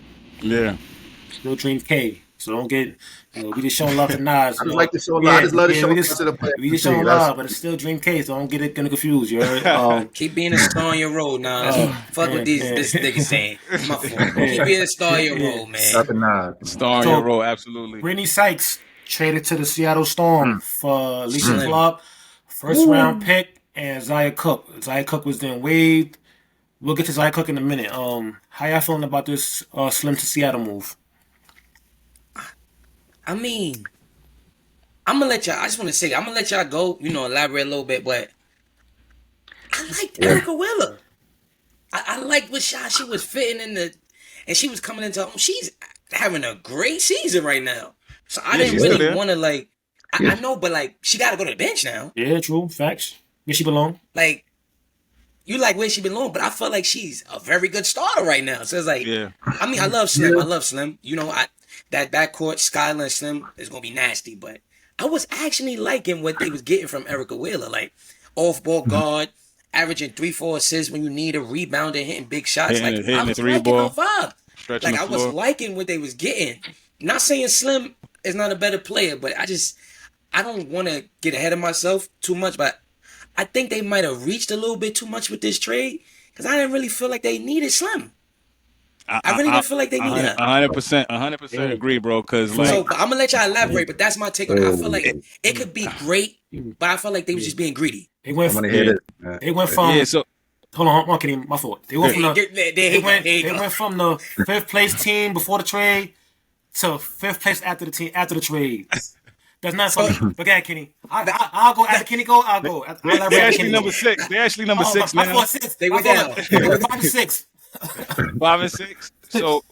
Yeah. Still Dream K. So don't get, we just showing love to Nas. I just like to show love. I just love to show love to the player. We just showing love, but it's still Dream K. So don't get it confused. You heard? Keep being a star on your road, Nas. Fuck what this nigga saying. My fault. Keep being a star on your road, man. Star on your road, absolutely. Brittany Sykes traded to the Seattle Storm for Lisa Clark, first round pick, and Zaya Cook. Zaya Cook was then waived. We'll get to Zaya Cook in a minute. How y'all feeling about this Slim to Seattle move? I mean, I'm gonna let y'all. I just want to say, I'm gonna let y'all go. Elaborate a little bit, but I liked Erica Wheeler. I liked what shot she was fitting in and she was coming into. She's having a great season right now. So I didn't really want to I know, but she got to go to the bench now. Yeah, true. Facts. Where she belong? You like where she belong, but I feel like she's a very good starter right now. So it's I mean, I love Slim. I love Slim. That backcourt, Skylar and Slim is gonna be nasty. But I was actually liking what they was getting from Erica Wheeler, off-ball guard, averaging 3-4 assists when you need a rebound and hitting big shots. Hitting I was the liking ball, her vibe. I was liking what they was getting. Not saying Slim is not a better player, but I don't want to get ahead of myself too much, but I think they might have reached a little bit too much with this trade because I didn't really feel like they needed Slim. I really didn't feel like they needed her. 100% agree, bro. Because so I'm gonna let y'all elaborate, but that's my take on it. I feel like it could be great, but I felt like they was just being greedy. They went from hold on, Kenny, my fault. They went from they went from the 5th place team before the trade to 5th place after the trade. That's not something. But go ahead, Kenny. I'll go after Kenny go. I'll go. They're actually number 6. They're actually number 6 now. They went down. 5-6. 5 and 6. So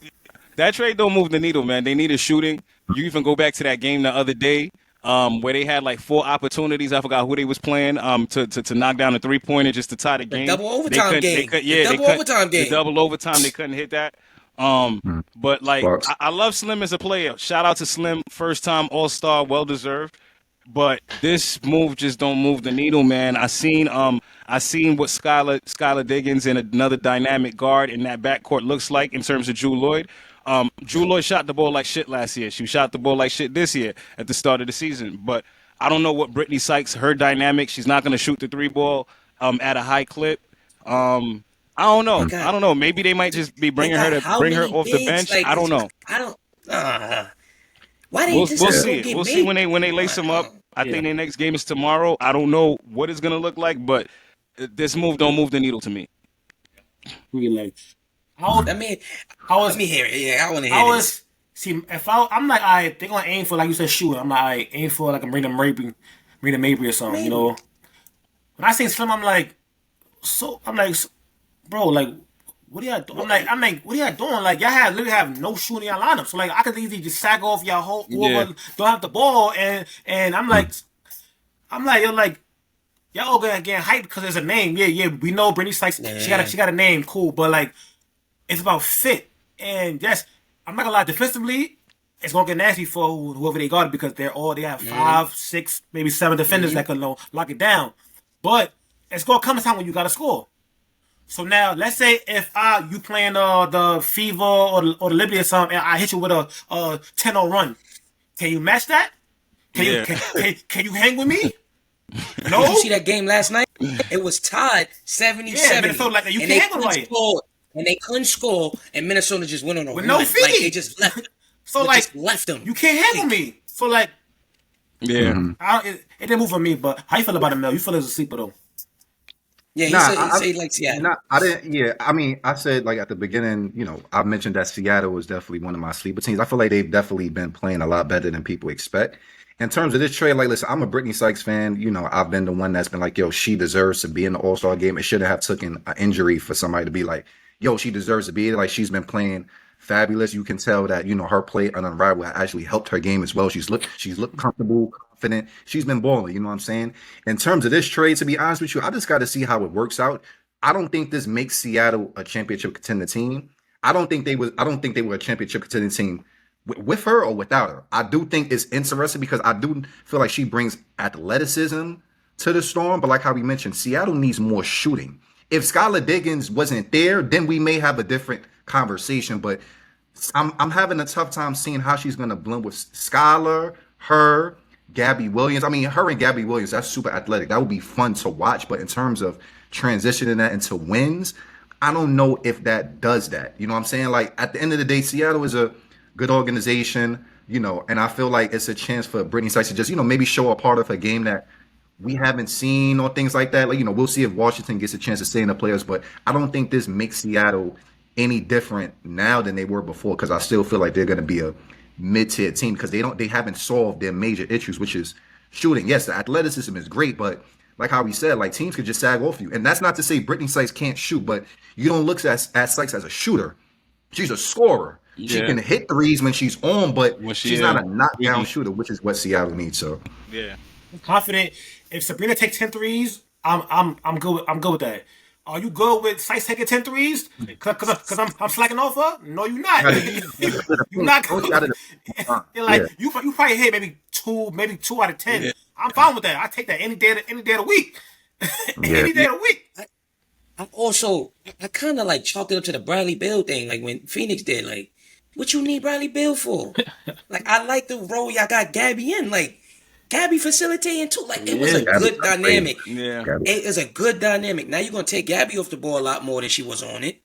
that trade don't move the needle, man. They needed shooting. You even go back to that game the other day, where they had 4 opportunities. I forgot who they was playing. To knock down a 3-pointer just to tie the game. The double overtime game. The double overtime. They couldn't hit that. But I love Slim as a player. Shout out to Slim, first time All-Star, well deserved. But this move just don't move the needle, man. I seen what Skylar Diggins and another dynamic guard in that backcourt looks like in terms of Drew Lloyd. Drew Lloyd shot the ball like shit last year. She shot the ball like shit this year at the start of the season. But I don't know what Brittany Sykes, her dynamic. She's not going to shoot the 3-ball at a high clip. I don't know. I don't know. Maybe they might just be bringing her off the bench. I don't know. Why they we'll see. We'll see when they lace them up. I think their next game is tomorrow. I don't know what it's gonna look like, but this move don't move the needle to me. Really? Let me hear it. Yeah, I want to hear this. See, I'm like, they're gonna aim for, like you said, shooting. I'm like, aim for like a Marina Mabry or something. Maybe. When I say Slim, I'm like, bro, what are y'all doing? I'm like, what are y'all doing? Y'all literally have no shooting in your lineup. So I could easily just sack off y'all whoever don't have the ball, and I'm like, y'all all gonna get hyped because there's a name. Yeah, we know Brittany Sykes. Yeah. She got a name, cool, but it's about fit. And I'm not gonna lie, defensively, it's gonna get nasty for whoever they got because they have 5, 6, maybe 7 defenders that can lock it down. But it's gonna come a time when you gotta score. So now, let's say if you playing the Fever or the Liberty or something, and I hit you with a 10-0 run, can you match that? Can you hang with me? No. Did you see that game last night? It was tied 77. Yeah, so you can't hang with me. and they couldn't score, and Minnesota just went on a with run. no Like feed. they just left. So like just left them. You can't handle me. So like, Yeah. it didn't move for me. But how you feel about him, Mel? You feel as a sleeper though? Yeah, he Nah, said he likes Seattle. I didn't. Yeah, I mean, I said like at the beginning, I mentioned that Seattle was definitely one of my sleeper teams. I feel like they've definitely been playing a lot better than people expect. In terms of this trade, like, listen, I'm a Brittany Sykes fan. I've been the one that's been like, yo, she deserves to be in the All-Star game. It shouldn't have taken an injury for somebody to be like, yo, she deserves to be there. Like, she's been playing fabulous. You can tell that, her play on Unrivaled actually helped her game as well. She's looked comfortable, confident. She's been balling, you know what I'm saying? In terms of this trade, to be honest with you, I just got to see how it works out. I don't think this makes Seattle a championship contender team. I don't think they were a championship contender team with her or without her. I do think it's interesting because I do feel like she brings athleticism to the Storm, but like how we mentioned, Seattle needs more shooting. If Skylar Diggins wasn't there, then we may have a different conversation. But I'm having a tough time seeing how she's going to blend with Skylar, her, Gabby Williams. I mean, her and Gabby Williams, that's super athletic. That would be fun to watch. But in terms of transitioning that into wins, I don't know if that does that. You know what I'm saying? Like, at the end of the day, Seattle is a good organization, and I feel like it's a chance for Brittany Sykes to just, maybe show a part of her game that we haven't seen or things like that. Like, we'll see if Washington gets a chance to stay in the playoffs, but I don't think this makes Seattle any different now than they were before, because I still feel like they're going to be a mid-tier team because they haven't solved their major issues, which is shooting. Yes, the athleticism is great, but like how we said, like, teams could just sag off you. And that's not to say Brittany Sykes can't shoot, but you don't look at Sykes as a shooter. She's a scorer. Yeah. She can hit threes when she's on, but she's not a knockdown shooter, which is what Seattle needs. So yeah, I'm confident. If Sabrina takes 10 threes, I'm good. I'm good with that. Are you good with Sykes taking 10 threes? Because I'm slacking off her? No, you're not. You're not. You probably hit maybe two out of 10. Yeah. I'm fine with that. I take that any day of the week. Any day of the week. I kind of like chalked it up to the Bradley Beal thing, like when Phoenix did. Like, what you need Bradley Beal for? Like, I like the role y'all got Gabby in. Like, Gabby facilitating too. Like, it was a good dynamic. Yeah. It was a good dynamic. Now you're going to take Gabby off the ball a lot more than she was on it.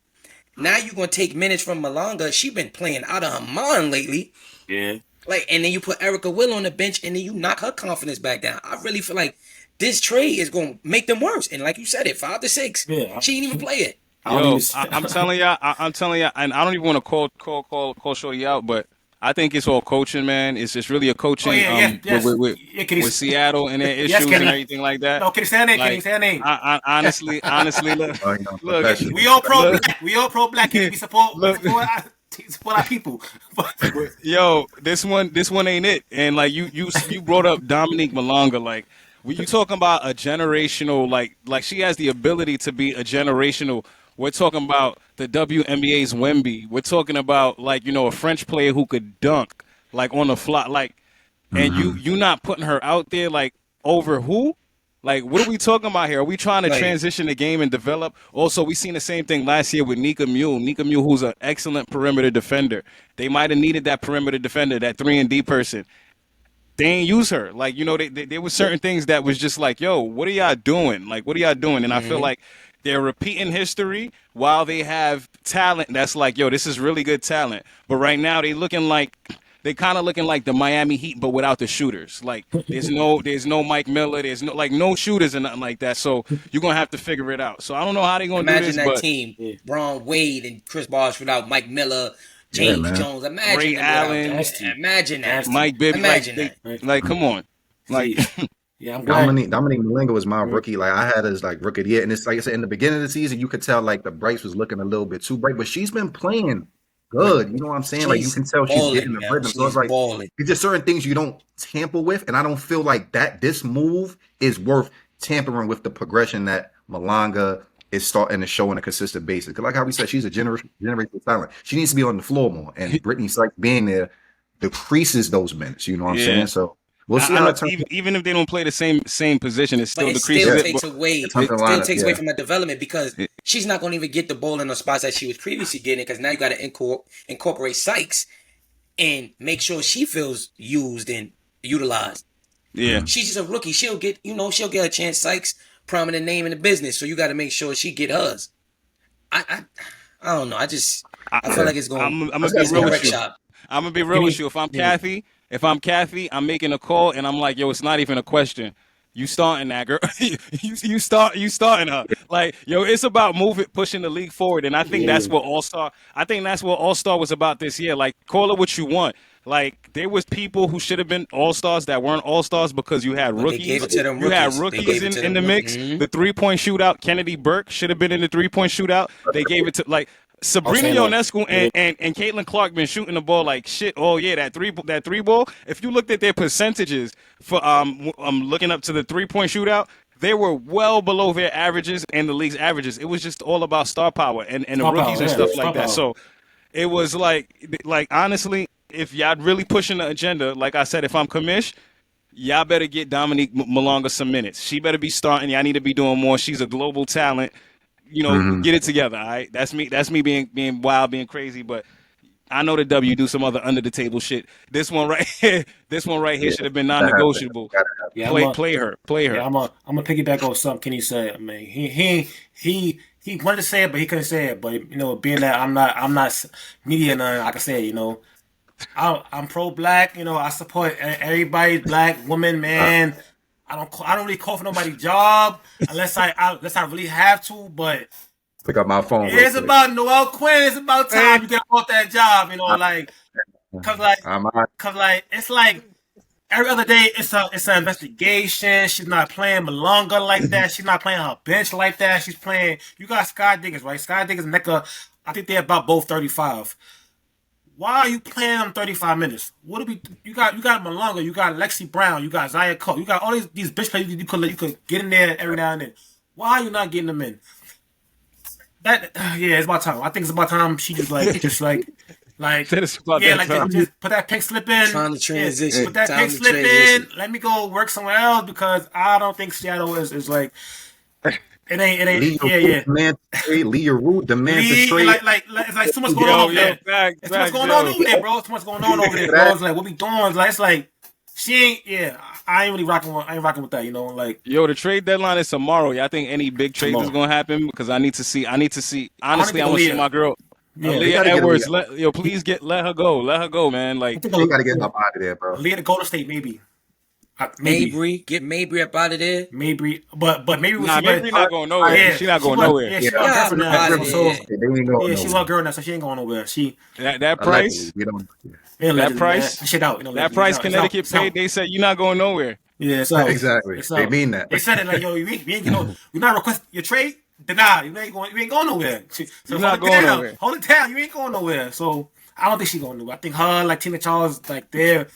Now you're going to take minutes from Malanga. She been playing out of her mind lately. Yeah. Like, and then you put Erica Will on the bench, and then you knock her confidence back down. I really feel like this trade is going to make them worse. And like you said, 5 to 6. Yeah. She didn't even play it. Yo, I'm telling y'all, and I don't even want to call Shorty out, but I think it's all coaching, man. It's just really a coaching with Seattle and their issues and everything like that. No, can you say her name? Can you say her name? Honestly, look, we all pro-black. We all pro-black. Can we support our people? Yo, this one ain't it. And like you brought up Dominique Malonga, like, when you talking about a generational, like she has the ability to be a generational. We're talking about the WNBA's Wemby. We're talking about, like, a French player who could dunk, like, on the fly, like, and you not putting her out there, like, over who? Like, what are we talking about here? Are we trying to transition the game and develop? Also, we seen the same thing last year with Nika Mule. Nika Mule, who's an excellent perimeter defender. They might have needed that perimeter defender, that 3-and-D person. They ain't use her. Like, there were certain things that was just like, yo, what are y'all doing? Like, what are y'all doing? And I feel like they're repeating history while they have talent that's like, yo, this is really good talent. But right now they kind of looking like the Miami Heat, but without the shooters. Like, there's no Mike Miller, there's no shooters and nothing like that. So you're gonna have to figure it out. So I don't know how they're gonna do this. Imagine that team, Braun Wade and Chris Bosh without Mike Miller, James Jones. Imagine Ray Allen. Imagine that. Mike Bibby. Imagine that. Like, come on. Like. Yeah, I'm glad. Dominique Malinga was my rookie. Like, I had as like rookie of the year, and it's like I said, in the beginning of the season, you could tell like the Bryce was looking a little bit too bright, but she's been playing good. You know what I'm saying? Like, you can tell she's getting the rhythm. So it's like it's just certain things you don't tamper with, and I don't feel like that this move is worth tampering with the progression that Malanga is starting to show on a consistent basis. Because like how we said, she's a generational talent. She needs to be on the floor more, and Brittany Sykes being there decreases those minutes. You know what I'm saying? So. We'll see even if they don't play the same position, it still decreases. It still takes away from her development because she's not going to even get the ball in the spots that she was previously getting. Because now you got to incorporate Sykes and make sure she feels used and utilized. Yeah, she's just a rookie. She'll get a chance. Sykes, prominent name in the business, so you got to make sure she get hers. I don't know. I feel like it's going. I'm gonna be real with you. Shop. I'm gonna be real with you. If I'm Kathy, I'm making a call and I'm like, yo, it's not even a question. You starting that girl? you starting her? Like, yo, it's about pushing the league forward, and I think that's what All Star. I think that's what All Star was about this year. Like, call it what you want. Like, there was people who should have been All Stars that weren't All Stars because you had rookies. They gave it to them you had rookies in the mix. Mm-hmm. The 3-point shootout. Kennedy Burke should have been in the 3-point shootout. They gave it to like. Sabrina Ionescu and Caitlin Clark been shooting the ball like shit. Oh yeah, that three ball. If you looked at their percentages for looking up to the 3-point shootout, they were well below their averages and the league's averages. It was just all about star power and the rookies and stuff like that. So it was like honestly, if y'all really pushing the agenda, like I said, if I'm commish, y'all better get Dominique Malonga some minutes. She better be starting. Y'all need to be doing more. She's a global talent. You know, get it together, all right? That's me being wild, being crazy, but I know the W do some other under the table shit. This one right here should have been non-negotiable. Play her. Yeah, I'm gonna piggyback on something Kenny said. I mean, he wanted to say it, but he couldn't say it. But you know, being that I'm not media none, like I said, you know, I'm pro-black. You know, I support everybody, black, woman, man. I don't really call for nobody's job unless I really have to, but pick up my phone. It's about Noel Quinn. It's about time you get off that job, you know, cause it's like every other day it's an investigation. She's not playing Malonga like that. She's not playing her bench like that. She's playing. You got Sky Diggers, right? Sky Diggers and Nneka, I think they're about both 35. Why are you playing them 35 minutes? You got Malonga, you got Lexi Brown, you got Zaya Cole, you got all these bitch players you could get in there every now and then. Why are you not getting them in? It's about time. I think it's about time she just put that pink slip in. Trying to transition. Yeah, put that pink slip in. Let me go work somewhere else because I don't think Seattle is like. It ain't. Man, Leah Root, the man to trade. It's like so much going on over there. It's too much going on over there, bro. Too much going on over there, bro. It's like what we doing? It's like she ain't. Yeah, I ain't really rocking. I ain't rocking with that. You know, like the trade deadline is tomorrow. Y'all think any big trades is gonna happen? Because I need to see. Honestly, I want to see my girl. Leah Edwards. Let her go. Let her go, man. Like we gotta get her out of there, bro. Leah to Golden State, maybe. Get Mabry up out of there. Mabry, but maybe Mabry not going nowhere. Yeah, she's not going nowhere. Yeah, she's a girl now, so she ain't going nowhere. That price. That price. Shit out. That price Connecticut paid. They said you're not going nowhere. Yeah, exactly. They mean that. They said it like, yo, you ain't we're not requesting your trade. Denied. You ain't going nowhere. So you're not going nowhere. Hold it down. You ain't going nowhere. So I don't think she's going nowhere. I think her, like Tina Charles, like they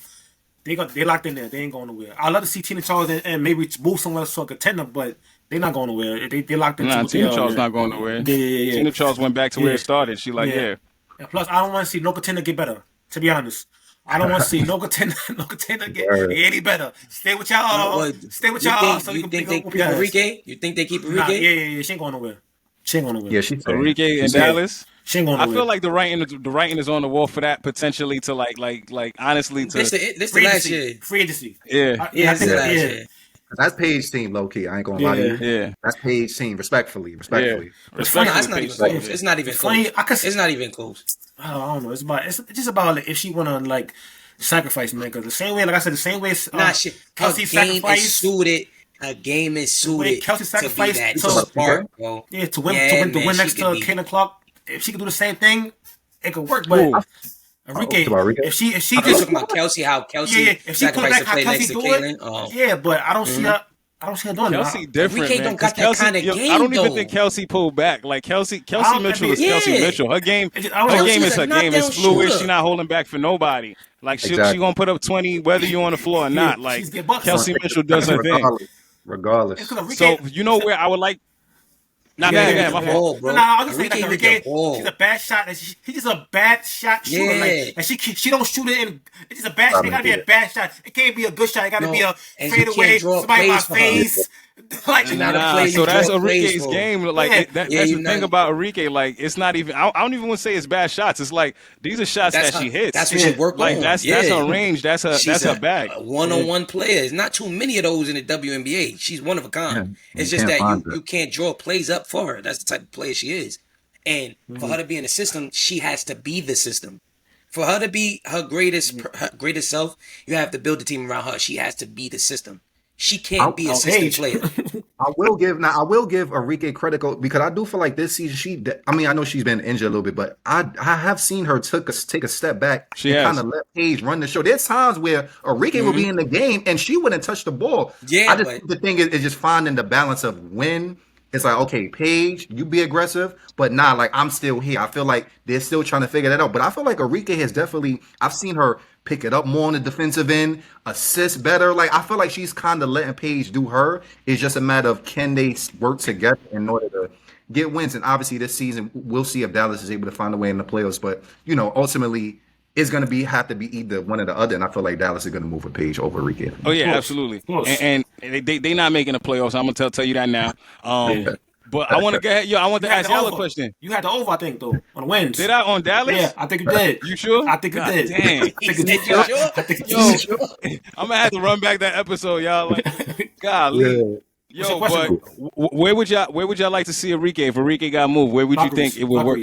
locked in there. They ain't going nowhere. I'd love to see Tina Charles and maybe move somewhere else to a contender, but they not going nowhere. They locked in. Tina Charles not going nowhere. Yeah. Tina Charles went back to where it started. She And plus, I don't want to see no contender get better. To be honest, I don't want to see no contender get any better. Stay with y'all. You think they keep Enrique? You think they keep Enrique? Yeah. She ain't going nowhere. Yeah, she's Enrique in Dallas. She ain't going nowhere. I feel like the writing is on the wall for that potentially to like honestly to. This the last year. Free agency. Yeah. I think last year. That's Paige team, low key. I ain't gonna lie to you. Yeah. That's Paige team, respectfully. It's not even close. It's not even close. It's not even close. I don't know. It's just about like, if she wanna like sacrifice, man. Because the same way, like I said, the same way. Kelsey sacrificed. Her game is suited. Kelsey sacrificed to be that spark, bro. Yeah, to win next to Caitlin Clark. If she could do the same thing, it could work. But Enrique, if she just talking about Kelsey, how Kelsey if she put back how Kelsey do it, yeah, but I don't see her. I don't see her doing that. Kelsey different, Enrique don't got that kind of game. I don't even think Kelsey pulled back. Like Kelsey Mitchell is Kelsey Mitchell. Her game is her game. It's fluid. She's not holding back for nobody. Like she gonna put up 20 whether you're on the floor or not. Like Kelsey Mitchell does her thing. Regardless. So you know where I would like. My fault, bro. I was just saying Enrique, she's a bad shot. She's just a bad shot shooter. Yeah. And she don't shoot it in. It's just a bad shot. It gotta be a bad shot. It can't be a good shot. It gotta be a fadeaway. Somebody in my face. So that's Enrique's game. Like that's the thing about Enrique. Like it's not even. I don't even want to say it's bad shots. It's like these are shots that she hits. That's what she worked on. That's her range. That's her bag. One-on-one player. There's not too many of those in the WNBA. She's one of a kind. It's just that you can't draw plays up for her. That's the type of player she is. And for her to be in the system, she has to be the system. For her to be her greatest self, you have to build the team around her. She has to be the system. She can't be a system player. I will give Enrique credit because I do feel like this season I know she's been injured a little bit, but I have seen her take a step back and kind of let Paige run the show. There's times where Enrique will be in the game and she wouldn't touch the ball. Yeah, I just think the thing is just finding the balance of when it's like, okay, Paige, you be aggressive, but like I'm still here. I feel like they're still trying to figure that out. But I feel like Enrique has definitely, I've seen her pick it up more on the defensive end, assist better. Like I feel like she's kind of letting Paige do her. It's just a matter of can they work together in order to get wins. And obviously this season, we'll see if Dallas is able to find a way in the playoffs. But, ultimately, it's going to have to be either one or the other. And I feel like Dallas is going to move with Paige over Enrique. Oh, yeah, absolutely. And they not making the playoffs. I'm going to tell you that now. But I want to get I want to ask y'all a question. You had the over, I think, though, on the wins. Did I on Dallas? Yeah, I think you did. You sure? I think you did. Dang. I think you did. Yo, I'm gonna have to run back that episode, y'all. Like, golly. Yeah. Yo, but where would y'all like to see Enrique if Enrique got moved? Where would you think it would work?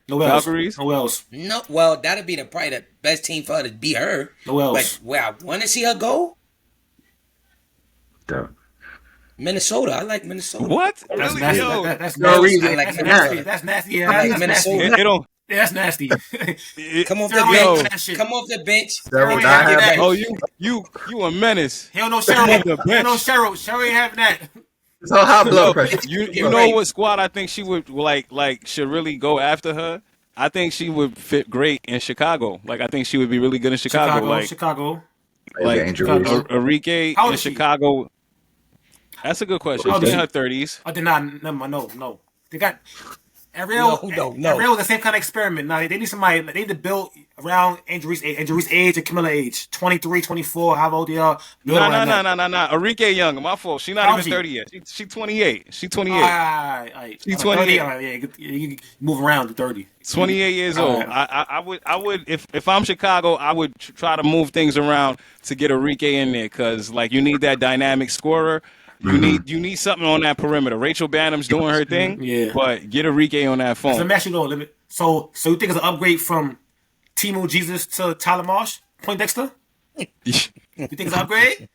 No else. Valkyries? No else. No, well, that'd be probably the best team for her to beat her. No else. But where I want to see her go, Minnesota. I like Minnesota. What? That's Really? nasty. Yo. That's No nasty. reason. That's nasty. That's nasty. Yeah, I like that's nasty. Minnesota. It don't. Yeah, that's nasty. Come off the Yo. bench. Come off the bench. Cheryl ain't having that. Oh, you a menace. He don't know Cheryl. He don't know Cheryl. Cheryl ain't having that. It's all high blood pressure. You know what squad I think she would like should really go after her? I think she would fit great in Chicago. Like I think she would be really good in Chicago. Chicago. Like Enrique in is she? Chicago. That's a good question. She's in her 30s. I did not. No. They got Ariel. No. Ariel was the same kind of experiment. Now they need somebody. They need to build around Angelique's age and Camilla age. 23, 24. How old they are? No. Enrique younger. My fault. She's not even 30 yet. She's 28. She's 28. She's 28. 30, you move around to 30. 28 years old. I would if I'm Chicago, I would try to move things around to get Enrique in there because like you need that dynamic scorer. You need something on that perimeter. Rachel Bannum's doing her thing, but get Enrique on that phone. So let me ask you though, so you think it's an upgrade from Timo Jesus to Tyler Marsh, Poindexter? You think it's an upgrade?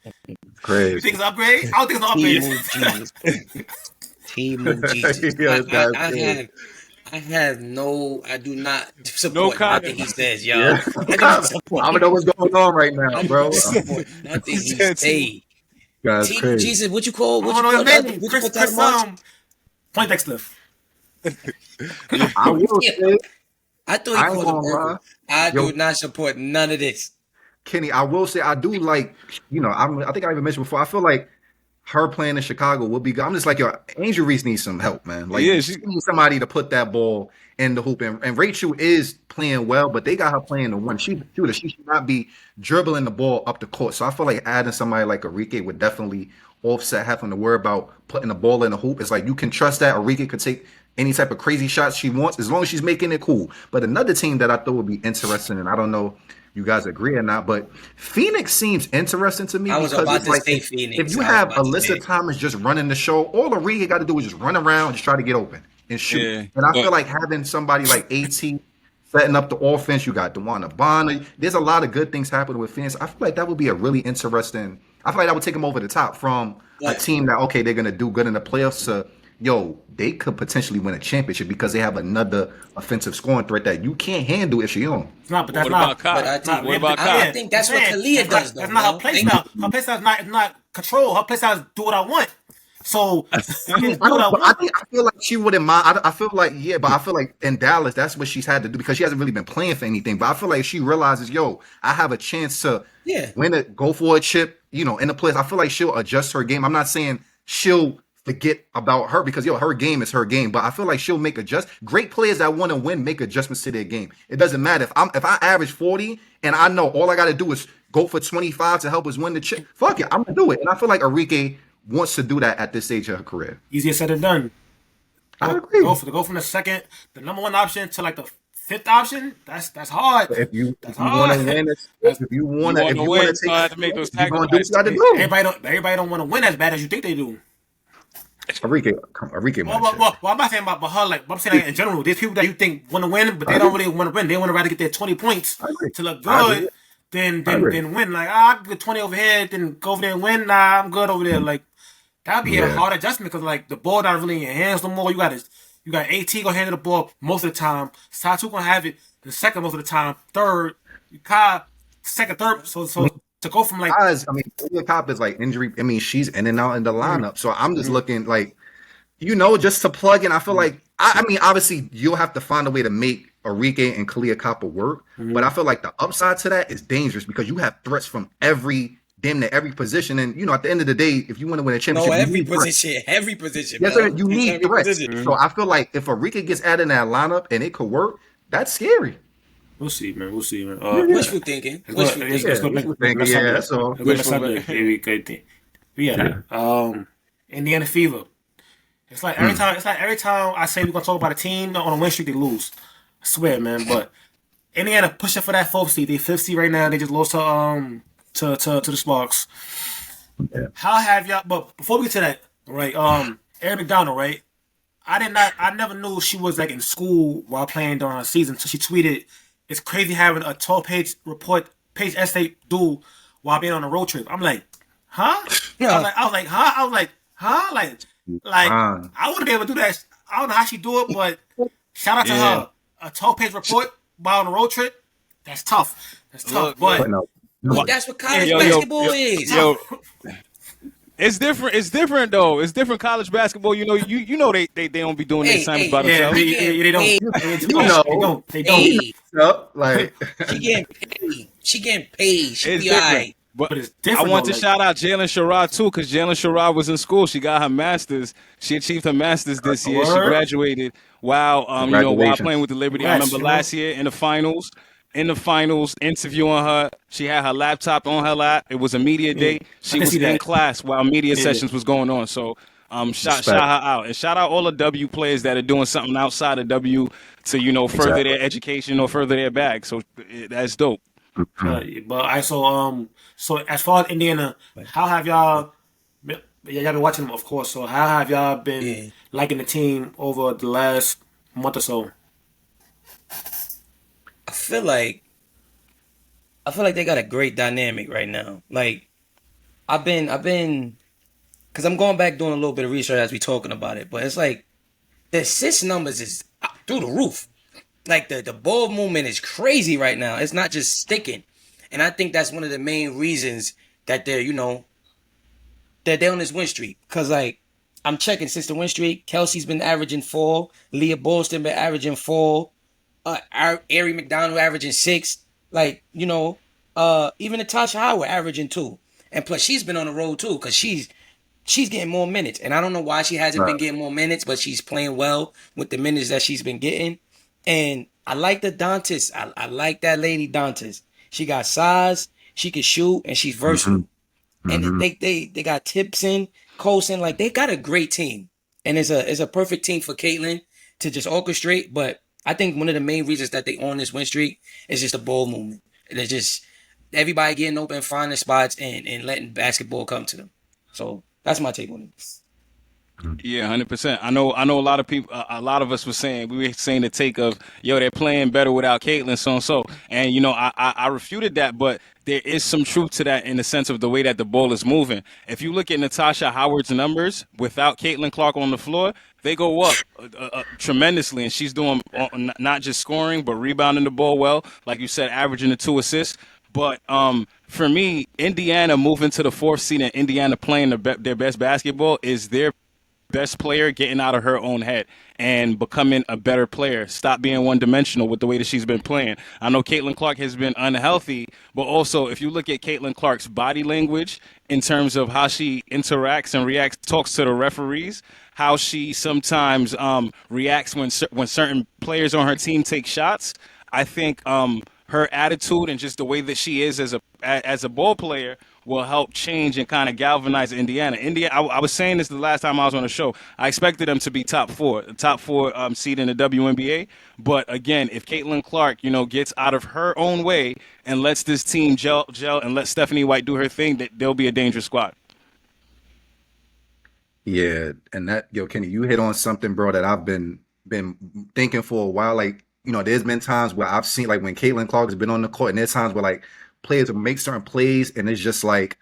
Crazy. You think it's an upgrade? I don't think it's an upgrade. Timo Jesus. I do not support nothing he says, y'all. Yeah. I don't know what's going on right now, bro. Nothing he says. Guys, crazy. Jesus, what you call? Chris Poindexter. I will say, I thought he called him. I do not support none of this. Kenny, I will say I do like, I think I even mentioned before, I feel like her playing in Chicago would be good. I'm just like, Angel Reese needs some help, man. Like, she needs somebody to put that ball in the hoop. And Rachel is playing well, but they got her playing the one. She should not be dribbling the ball up the court. So I feel like adding somebody like Enrique would definitely offset having to worry about putting the ball in the hoop. It's like you can trust that Enrique could take any type of crazy shots she wants as long as she's making it cool. But another team that I thought would be interesting, and I don't know you guys agree or not, but Phoenix seems interesting to me. I was about to say Phoenix. If you have Alyssa Thomas just running the show, all Enrique got to do is just run around, just try to get open and shoot. Yeah, and I feel like having somebody like AT setting up the offense, you got Wnba. There's a lot of good things happening with Phoenix. I feel like that would be a really interesting. I feel like that would take them over the top from a team that they're gonna do good in the playoffs to they could potentially win a championship because they have another offensive scoring threat that you can't handle if you're on. It's not, but that's not. What about Kai? I think that's what Kalia does. That's not her play style. Her play style is not control. Her play style is do what I want. So I feel like she wouldn't mind. I feel like but I feel like in Dallas that's what she's had to do because she hasn't really been playing for anything. But I feel like she realizes, I have a chance to win it, go for a chip, in the place. I feel like she'll adjust her game. I'm not saying she'll forget about her because her game is her game, but I feel like she'll make great players that want to win make adjustments to their game. It doesn't matter if I average 40 and I know all I got to do is go for 25 to help us win the chip. Fuck it, I'm gonna do it. And I feel like Enrique wants to do that at this stage of her career. Easier said than done. I agree. Go from the number one option to like the fifth option. That's hard. If you want to win, if you want to make those sacrifices, everybody don't want to win as bad as you think they do. Enrique Well, might check. I'm not saying about her, like, but I'm saying like, in general, there's people that you think want to win, but they don't really want to win. They want to rather get their 20 points I agree. to look I agree. good than I than agree. than win. Like, I get 20 over here, then go over there and win. Nah, I'm good over there. Like, that'd be a Yeah. hard adjustment because like the ball not really in your hands no more. You got AT gonna handle the ball most of the time. Satu gonna have it the second most of the time. Third, Kai second, third. So to go from like Guys, I mean, Julia Cop is like injury. I mean, she's in and out in the lineup. So I'm just looking like, just to plug in. I feel like, I mean, obviously, you'll have to find a way to make Enrique and Kalia Kappa work. But I feel like the upside to that is dangerous because you have threats from damn near every position. And, at the end of the day, if you want to win a championship, No, you every need threats. position. Yes, bro. sir. You need Every threats. position. So I feel like if Enrique gets added in that lineup and it could work, that's scary. we'll see, man. We'll see, man. Wishful thinking. Wishful thinking. Let's go back. Yeah, so Maybe good thing. But yeah, Indiana Fever. It's like every time I say we're gonna talk about a team on a win streak, they lose. I swear, man. But Indiana pushing for that 4th seed. They 5th seed right now. They just lost to the Sparks. Yeah. How have y'all? But before we get to that, right? Erin McDonald, right? I never knew she was like in school while playing during her season. So she tweeted, "It's crazy having a 12-page essay due while being on a road trip." I'm like, huh? I was like, huh? Like I wouldn't be able to do that. I don't know how she do it, but shout out to her. A 12-page report while on a road trip. That's tough. Look, but that's what college basketball is. It's different. It's different though. It's different college basketball. You know they don't be doing their assignments by themselves. They don't. They don't. Like She getting paid. She It's be different. alright. But it's different. I want to shout out Jalen Sherrod too, because Jalen Sherrod was in school. She got her master's. She achieved her master's this year. She graduated while while playing with the Liberty. I remember last year in the finals, interviewing her. She had her laptop on her lap. It was a media day. She was in class while media sessions was going on. So shout her out. And shout out all the W players that are doing something outside of W to, further their education or further their bag. So that's dope. But so as far as Indiana, how have y'all been watching them, of course. So how have y'all been liking the team over the last month or so? I feel like they got a great dynamic right now. Like I've been because I'm going back doing a little bit of research as we talking about it, but it's like the assist numbers is through the roof. Like the ball movement is crazy right now. It's not just sticking. And I think that's one of the main reasons that they're on this win streak. Cause like I'm checking since the win streak, Kelsey's been averaging 4, Leah Boston been averaging 4, Ari McDonald averaging 6. Like, even Natasha Howard averaging 2. And plus she's been on the road too, cause she's getting more minutes. And I don't know why she hasn't been getting more minutes, but she's playing well with the minutes that she's been getting. And I like the Dantas. I like that lady Dantas. She got size, she can shoot, and she's versatile. And they got Tipson, Colson, like they got a great team. And it's a perfect team for Caitlin to just orchestrate. But I think one of the main reasons that they on this win streak is just the ball movement. And it's just everybody getting open, finding spots, and letting basketball come to them. So that's my take on it. Yeah, 100%. I know. A lot of people. A lot of us were saying the take of they're playing better without Caitlin, so and so. And I refuted that, but there is some truth to that in the sense of the way that the ball is moving. If you look at Natasha Howard's numbers without Caitlin Clark on the floor, they go up tremendously, and she's doing not just scoring but rebounding the ball well, like you said, averaging the 2 assists. But for me, Indiana moving to the 4th seed and Indiana playing their best basketball is their best player getting out of her own head and becoming a better player. Stop being one-dimensional with the way that she's been playing. I know Caitlin Clark has been unhealthy, but also if you look at Caitlin Clark's body language in terms of how she interacts and reacts, talks to the referees, how she sometimes reacts when certain players on her team take shots, I think her attitude and just the way that she is as a ball player will help change and kind of galvanize Indiana. I was saying this the last time I was on the show. I expected them to be top four seed in the WNBA. But again, if Caitlin Clark, gets out of her own way and lets this team gel and let Stephanie White do her thing, that they'll be a dangerous squad. Yeah, and that yo, Kenny, you hit on something, bro, that I've been thinking for a while. Like, there's been times where I've seen like when Caitlin Clark has been on the court, and there's times where like players will make certain plays, and it's just like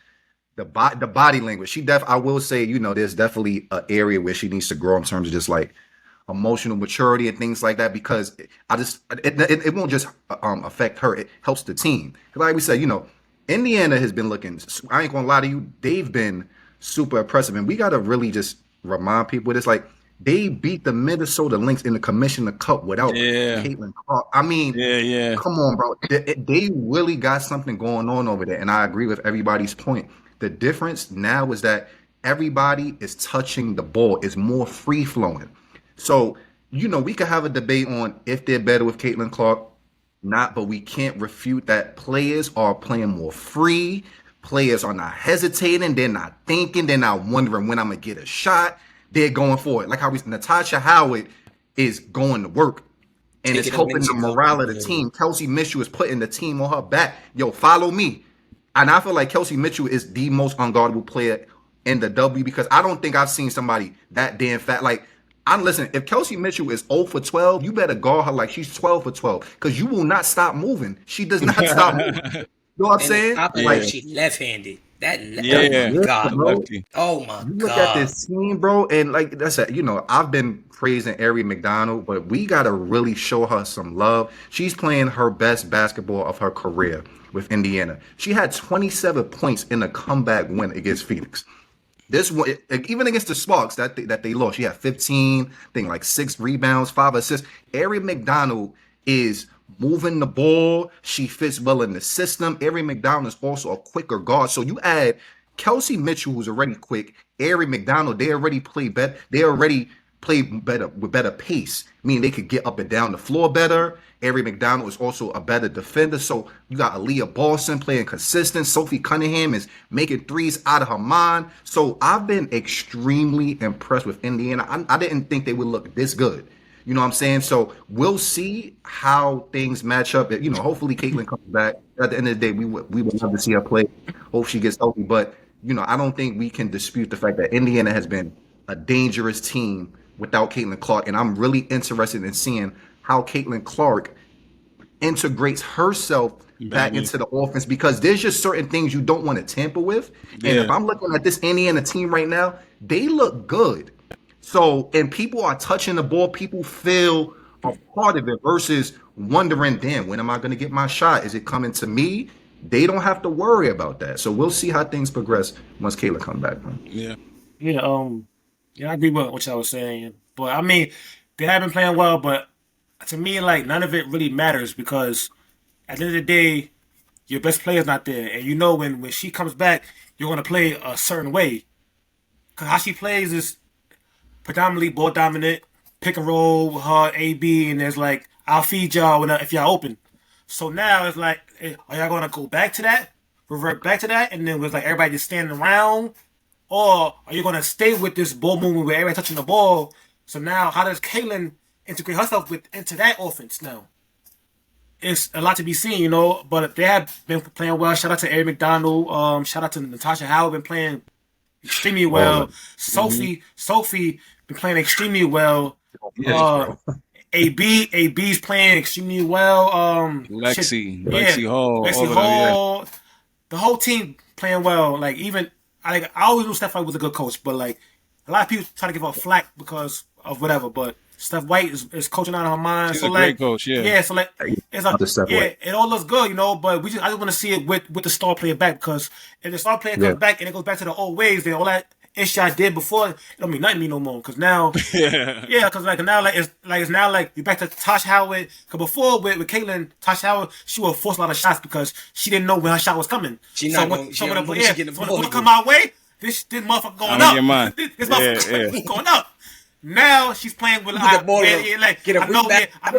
the body language. I will say, there's definitely an area where she needs to grow in terms of just like emotional maturity and things like that because it won't just affect her. It helps the team. Like we said, Indiana has been looking. I ain't gonna lie to you. They've been super impressive, and we gotta really just remind people this. Like they beat the Minnesota Lynx in the Commissioner Cup without Yeah, Caitlin Clark. I mean, yeah. come on, bro. They really got something going on over there, and I agree with everybody's point. The difference now is that everybody is touching the ball. It's more free flowing. So, we could have a debate on if they're better with Caitlin Clark, not, but we can't refute that players are playing more free. Players are not hesitating. They're not thinking. They're not wondering when I'm going to get a shot. They're going for it. Like how Natasha Howard is going to work and it's Taking them helping into the morale of the team. Kelsey Mitchell is putting the team on her back. Yo, follow me. And I feel like Kelsey Mitchell is the most unguardable player in the W because I don't think I've seen somebody that damn fat. Like, I'm listening. If Kelsey Mitchell is 0 for 12, you better guard her like she's 12 for 12 because you will not stop moving. She does not stop moving. You know what I'm And saying? top of Yeah. that, she left-handed. Yeah, Oh my God. bro. lefty. Oh my You look at God. this team, bro, and like that's it. I've been praising Ari McDonald, but we gotta really show her some love. She's playing her best basketball of her career with Indiana. She had 27 points in a comeback win against Phoenix. This one, even against the Sparks that they lost, she had 15, I think like 6 rebounds, 5 assists. Ari McDonald is moving the ball. She fits well in the system. Ari McDonald is also a quicker guard. So you add Kelsey Mitchell, who's already quick. Ari McDonald, they already play better. They already play better with better pace, meaning they could get up and down the floor better. Ari McDonald is also a better defender. So you got Aaliyah Boston playing consistent. Sophie Cunningham is making threes out of her mind. So I've been extremely impressed with Indiana. I didn't think they would look this good. You know what I'm saying? So we'll see how things match up. Hopefully Caitlin comes back. At the end of the day, we would love to see her play. Hope she gets healthy. But I don't think we can dispute the fact that Indiana has been a dangerous team without Caitlin Clark. And I'm really interested in seeing how Caitlin Clark integrates herself back into the offense because there's just certain things you don't want to tamper with. And if I'm looking at this Indiana team right now, they look good. So, and people are touching the ball. People feel a part of it versus wondering, damn, when am I going to get my shot? Is it coming to me? They don't have to worry about that. So we'll see how things progress once Kayla comes back. Man. Yeah. Yeah, I agree with what y'all was saying. But I mean, they have been playing well, but to me, like, none of it really matters because at the end of the day, your best player's not there. And when she comes back, you're going to play a certain way. Because how she plays is predominantly ball dominant, pick and roll with her AB, and there's like, I'll feed y'all if y'all open. So now it's like, are y'all going to go back to that? Revert back to that? And then with like everybody just standing around? Or are you going to stay with this ball movement where everybody touching the ball? So now how does Kaylin integrate herself into that offense now? It's a lot to be seen, but they have been playing well. Shout out to Ari McDonald. Shout out to Natasha Howard, been playing extremely well. Sophie been playing extremely well. AB's playing extremely well. Lexi Hall. The whole team playing well. Like even I always knew Steph White was a good coach, but like a lot of people try to give her flack because of whatever. But Steph White is coaching out of her mind. She's a great coach, yeah. Yeah, so like it all looks good, But I just want to see it with the star player back because if the star player comes back and it goes back to the old ways, then all that ish I did before it don't mean nothing to me no more. Because now, because now it's now like you're back to Tosh Howard. Because before with Caitlin, Tosh Howard, she would force a lot of shots because she didn't know when her shot was coming. When it come my way, this motherfucker going up. This motherfucker going up. Now she's playing with I know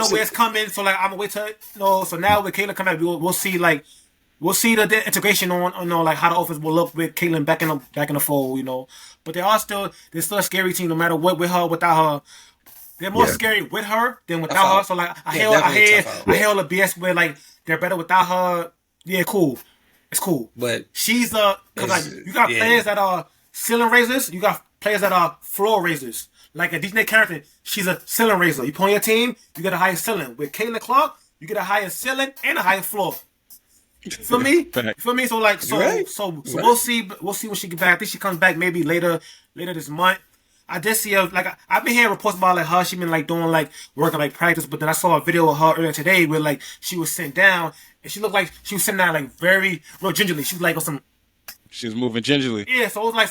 where it's coming, so like I'm gonna wait till so now with Caitlin coming back, we'll see the integration on like how the offense will look with Caitlin back in the fold, But they're still a scary team no matter what with her, without her. They're more scary with her than without her. So like I hear all the BS where like they're better without her. Yeah, cool. It's cool. But she's because like you got players that are ceiling raisers, you got players that are floor raisers. Like a DJ Carrington, she's a ceiling raiser. You put on your team, you get a higher ceiling. With Caitlin Clark, you get a higher ceiling and a higher floor. For me, so like, we'll see when she gets back. I think she comes back maybe later this month. I did see her, like, I've been hearing reports about like her. She been like doing like working like practice, but then I saw a video of her earlier today where like she was sitting down and she looked like she was sitting down like very real gingerly. She was like on some. She was moving gingerly. Yeah, so it was like,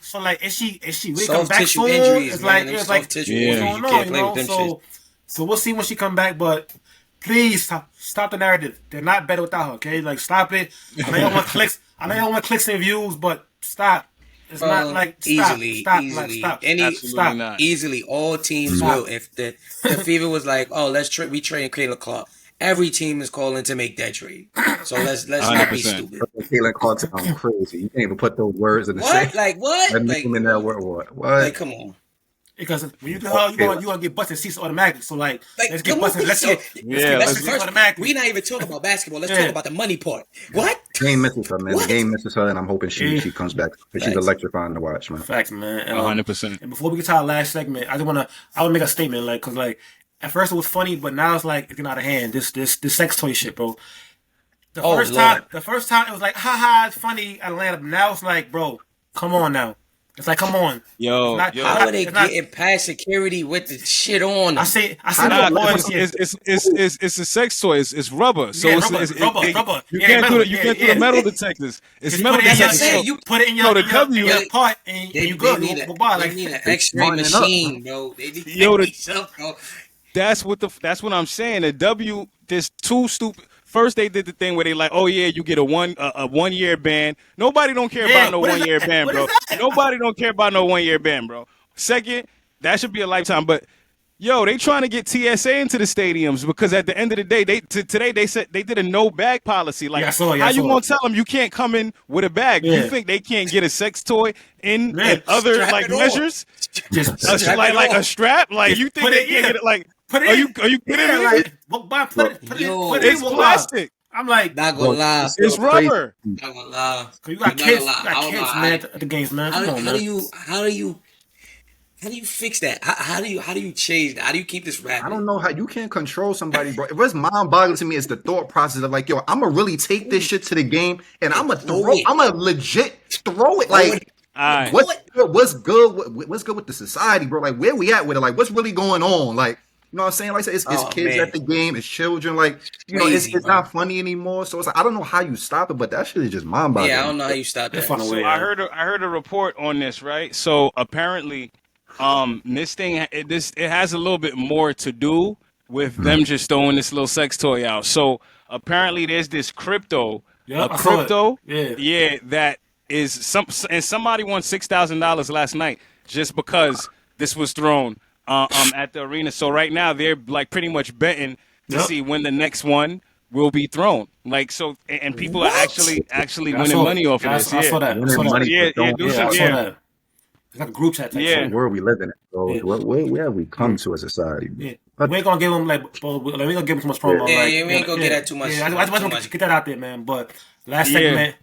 so like, is she really coming Soft back tissue soon? injuries, It's man. like, Soft tissue what's injuries. going on, you know? So we'll see when she come back, but please stop the narrative. They're not better without her, okay? Like, stop it. I know y'all want clicks. I know y'all want clicks and views, but stop. It's not like stop. Easily, all teams will. If the Fever was like, oh, we trade Caitlin Clark. Every team is calling to make that trade. So let's not be stupid. Caitlin Clark sounds crazy. You can't even put those words in the same. What? Like what? Like in that word. What? Like come on. Because when you get her, you gonna get busted seats automatically. So like let's get busted. Let's get seats automatically. We're not even talking about basketball. Let's talk about the money part. What? Game misses her, man. What? The game misses her, and I'm hoping she comes back because she's electrifying to watch, man. Facts, man. 100%. And before we get to our last segment, I would make a statement, like, cause like at first it was funny, but now it's like it's getting out of hand. This sex toy shit, bro. The first time it was like, haha, it's funny. Atlanta. But now it's like, bro, come on now. It's like, come on. Yo. How are they getting past security with the shit on them? I see it's a sex toy. It's rubber. So it's rubber. You can't do the metal detectors. It's metal detectors. You put it in your part and you good. They need an X-ray machine, bro. They need something, bro. That's what I'm saying. The W, there's two stupid. First, they did the thing where they like, oh yeah, you get a 1 year ban. Nobody don't care about no 1 year ban, bro. Nobody don't care about no 1 year ban, bro. Second, that should be a lifetime. But yo, they trying to get TSA into the stadiums because at the end of the day, today they said they did a no bag policy. Like, how you gonna tell them you can't come in with a bag? Yeah. You think they can't get a sex toy in and other like measures? Just like a strap? Like you think they can't get it? Like. Are you kidding me? Like, put it it's plastic. I'm like, not gonna lie. It's rubber. Not gonna lie. You got kids, man, at the games, man. How do you fix that? How do you change that? How do you keep this rapping? I don't know how you can't control somebody, bro. What's mind-boggling to me is the thought process of like, yo, I'm gonna really take this shit to the game and I'm gonna legit throw it. Like, what's good with the society, bro? Like, where we at with it? Like, what's really going on? Like, you know what I'm saying? Like, it's kids at the game, it's children. Like, you know, it's not funny anymore. So it's like, I don't know how you stop it, but that shit is just mind-boggling. Yeah, I don't know how you stop that. So I heard a report on this, right? So apparently, this thing it has a little bit more to do with them just throwing this little sex toy out. So apparently, there's this crypto, that is somebody won $6,000 last night just because this was thrown. At the arena. So right now they're like pretty much betting to see when the next one will be thrown. Like, so, and people are actually winning money off of this. I saw that. It's like a group chat type thing. Where are we living in? So where have we come to as a society? Yeah. We ain't gonna give them we ain't gonna give them too much promo. Yeah, we ain't gonna get that too much. I just want to get that out there, man. But last segment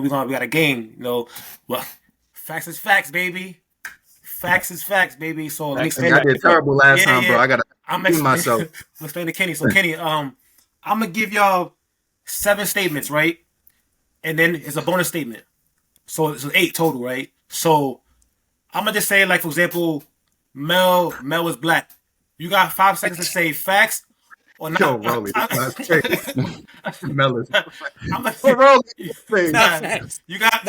we got a game. You know, well, facts is facts, baby. Facts is facts, baby. So I did terrible last time, bro. I gotta explain myself. I'm explaining to Kenny. So Kenny, I'm gonna give y'all 7 statements, right? And then it's a bonus statement. So it's 8 total, right? So I'm gonna just say, like, for example, Mel is black. You got 5 seconds to say facts or not. Yo, Rolly, Mel is. Not facts. You got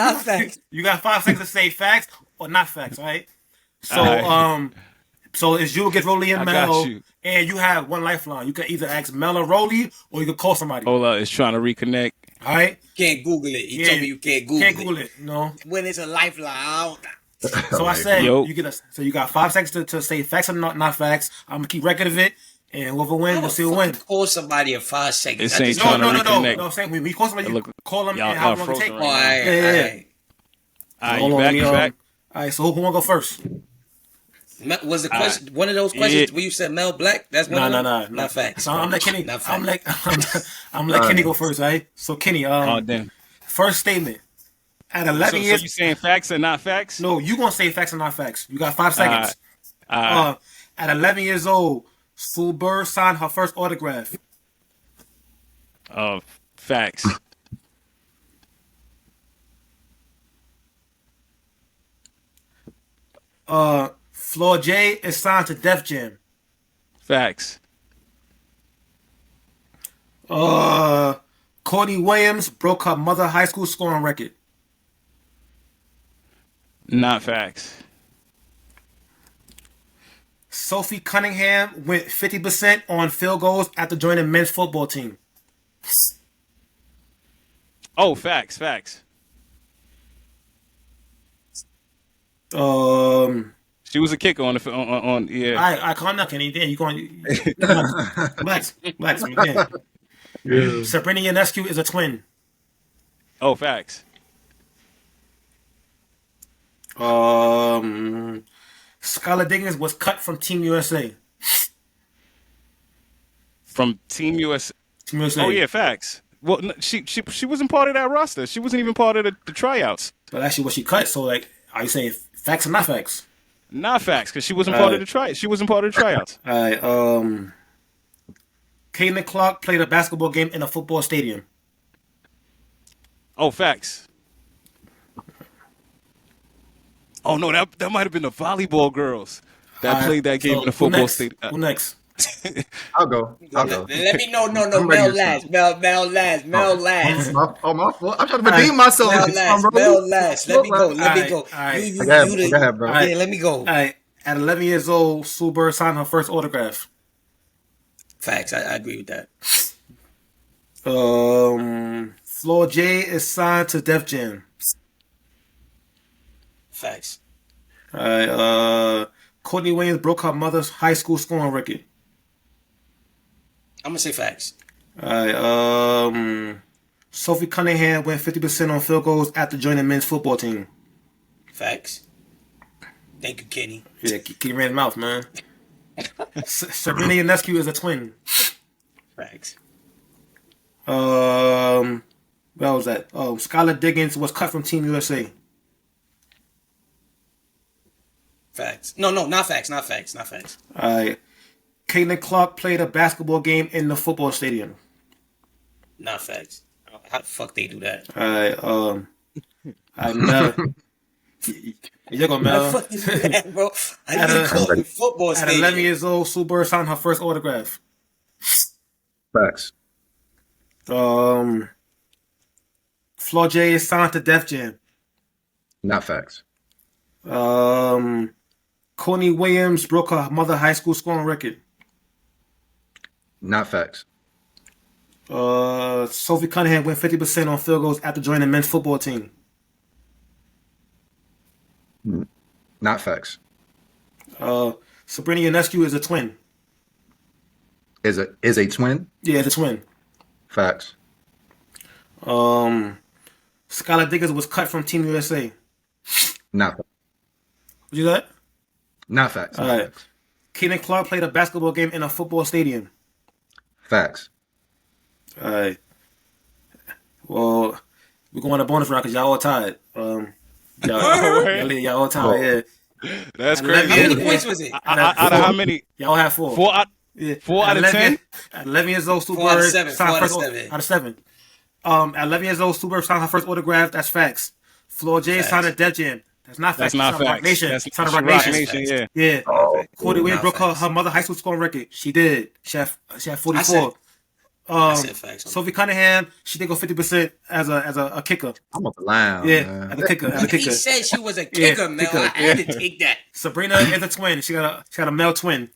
5 seconds to say facts or not facts, right? So so it's you against Rolly and Mel, and you have one lifeline. You can either ask Mel or Rolly, or you can call somebody. Hold up, it's trying to reconnect. All right, can't Google it. He told me you can't Google it. No, when it's a lifeline. So I said you got 5 seconds to say facts or not facts. I'm gonna keep record of it, and whoever wins, we'll see who wins. Call somebody in 5 seconds. This ain't trying to reconnect. No. Saying we call somebody, call them, and how long it take. All right. You back? All right, so who wanna go first? Was the question one of those questions where you said Mel Black? That's one. No, not facts. So I'm let Kenny. I'm let Kenny go first, right? So Kenny, damn. First statement: At 11 So years, you saying facts and not facts? no, you gonna say facts or not facts. You got 5 seconds. At 11 years old, Sue Bird signed her first autograph. Facts. Floor J is signed to Def Jam. Facts. Courtney Williams broke her mother high school scoring record. Not facts. Sophie Cunningham went 50% on field goals after joining men's football team. Oh, facts. She was a kicker on on yeah. I can't knock anything. You going relax, man. Yeah. Sabrina Ionescu is a twin. Oh, facts. Skylar Diggins was cut from Team USA. From Team USA. Team USA. Oh yeah, facts. Well, she wasn't part of that roster. She wasn't even part of the tryouts. But actually, was she cut? So like, are you saying facts or not facts? Not facts, because she wasn't part of the try. She wasn't part of the tryouts. All right. Caitlin Clark played a basketball game in a football stadium. Oh, facts. Oh no, that might have been the volleyball girls that played that game in the football stadium. Who next? I'll go. Let me know. No, Mel last. Mel last. Oh, my fault. I'm trying to redeem myself. Mel last. Let me go. All right. You Go ahead, bro. Yeah, let me go. All right. At 11 years old, Sue Bird signed her first autograph. Facts. I agree with that. Floor J is signed to Def Jam. Facts. All right. Courtney Williams broke her mother's high school scoring record. I'm gonna say facts. All right. Sophie Cunningham went 50% on field goals after joining men's football team. Facts. Thank you, Kenny. Yeah, keep your man's mouth, man. Sabrina Ionescu is a twin. Facts. What was that? Oh, Skylar Diggins was cut from Team USA. Facts. No, not facts. Not facts. All right. Caitlin Clark played a basketball game in the football stadium. Not facts. How the fuck they do that? All right, Mel. You're going to Mel. How the fuck they do that, bro? I need to call it football At stadium. 11 years old, Sue Bird signed her first autograph. Facts. Floor J is signed to Def Jam. Not facts. Courtney Williams broke her mother high school scoring record. Not facts. Sophie Cunningham went 50% on field goals after joining the men's football team. Not facts. Sabrina Ionescu is a twin. Is a twin? Yeah, it's a twin. Facts. Skylar Diggins was cut from Team USA. Not facts. What you got? Not facts. All right. Caitlin Clark played a basketball game in a football stadium. Facts. All right. Well, we're going to bonus round because y'all all tied. Y'all all tied, yeah. That's At crazy. 11 How years- many points was it? Out of how many? Y'all have 4. 4 out. Yeah. 4 out of 10. At 11 years old, Sue 4 out of Bird 7. signed 4 out of first- 7. Out of 7. At 11 years old, Sue Bird signed her first autograph. That's facts. Floor J signed a Def Jam. That's not facts. That's not Signed Rock facts. Nation. That's Signed Rock Rock Nation. Nation, yeah. Yeah. Courtney Williams not broke facts. her mother high school scoring record. She did. She had 44. I said facts. Sophie Cunningham, she did go 50% as a kicker. I'm a clown. Yeah, Man. as a kicker. He said she was a kicker, man. kicker. I had to take that. Sabrina is a twin. She got a male twin.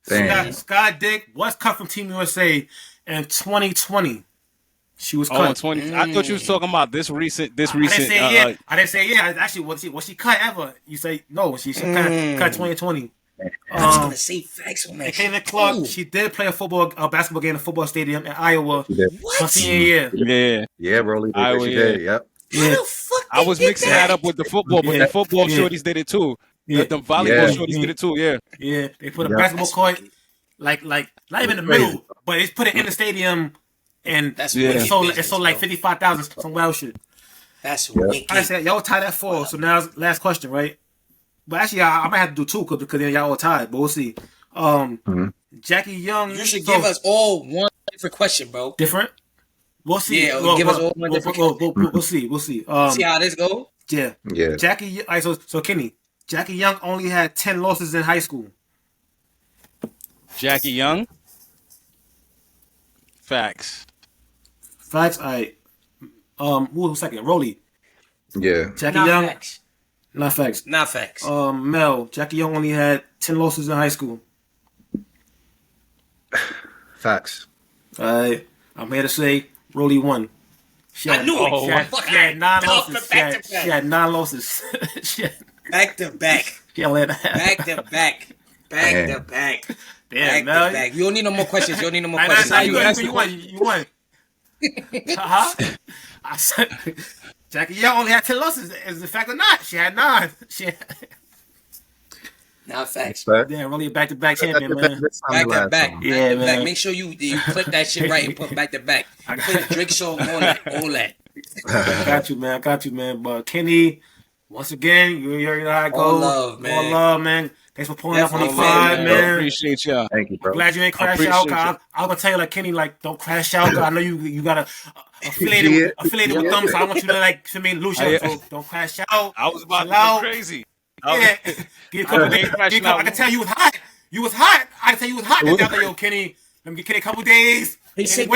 Damn. Sky Dick was cut from Team USA in 2020. She was Oh, cut. 20. I thought you was talking about this recent. I didn't say yeah. I didn't say yeah. Actually, was she cut ever? You say no. She cut 2020. I was gonna say facts on that. Caitlin Clark, she did play a basketball game in a football stadium in Iowa. What? Her senior year. Yeah. Yeah, bro. Iowa, She yeah. did. Yep. How the fuck I was they did mixing that up with the football, but the football shorties did it too. Yeah. The volleyball Yeah. shorties did it too, yeah. Yeah, they put a Yeah. basketball court like not even in the Crazy. middle, but they put it in the stadium, and That's Yeah. it sold business, like bro. 55,000 some wild shit. That's wicked. I said y'all tied at 4. So now last question, right? But actually, I might have to do 2 because then y'all all tied. But we'll see. Jackie Young. You should give us all one different question, bro. Different. We'll see. Yeah, give us all one different question. We'll see. We'll see. See how this go? Yeah. Jackie. All right, so Kenny. Jackie Young only had 10 losses in high school. Jackie Young. Facts. All right. Who was second? Rolly. Yeah. Jackie Not Young. facts. Not facts. Not facts. Mel. Jackie Young only had 10 losses in high school. Facts. All right. I'm here to say Rolly won. I knew it. She had 9 losses. She had 9 losses. Back to back. Back to back. Back to back. Damn, back to back. You don't need no more questions. You don't need no more questions. You won. I said Jackie Young only had 10 losses. Is the fact or not? She had 9. Not facts. Damn, really a back-to-back champion, man. Back to back. Yeah, man. Make sure you click that shit right and put back to back. Put Drake song on that. All that. I got you, man. But Kenny, once again, you already know how it goes. All love, man. All love, man. Thanks for pulling up on the Definitely, vibe, man. Appreciate y'all. Thank you, bro. Glad you ain't crash out. I was gonna tell you, like, Kenny, like, don't crash out. 'Cause I know you got a affiliated with them, so I want you to, like, lose your so don't crash out. I was about to go crazy. Yeah. I can tell you was hot. You was hot. I can tell you was hot. I tell yo, Kenny, let me get Kenny a couple days. He said,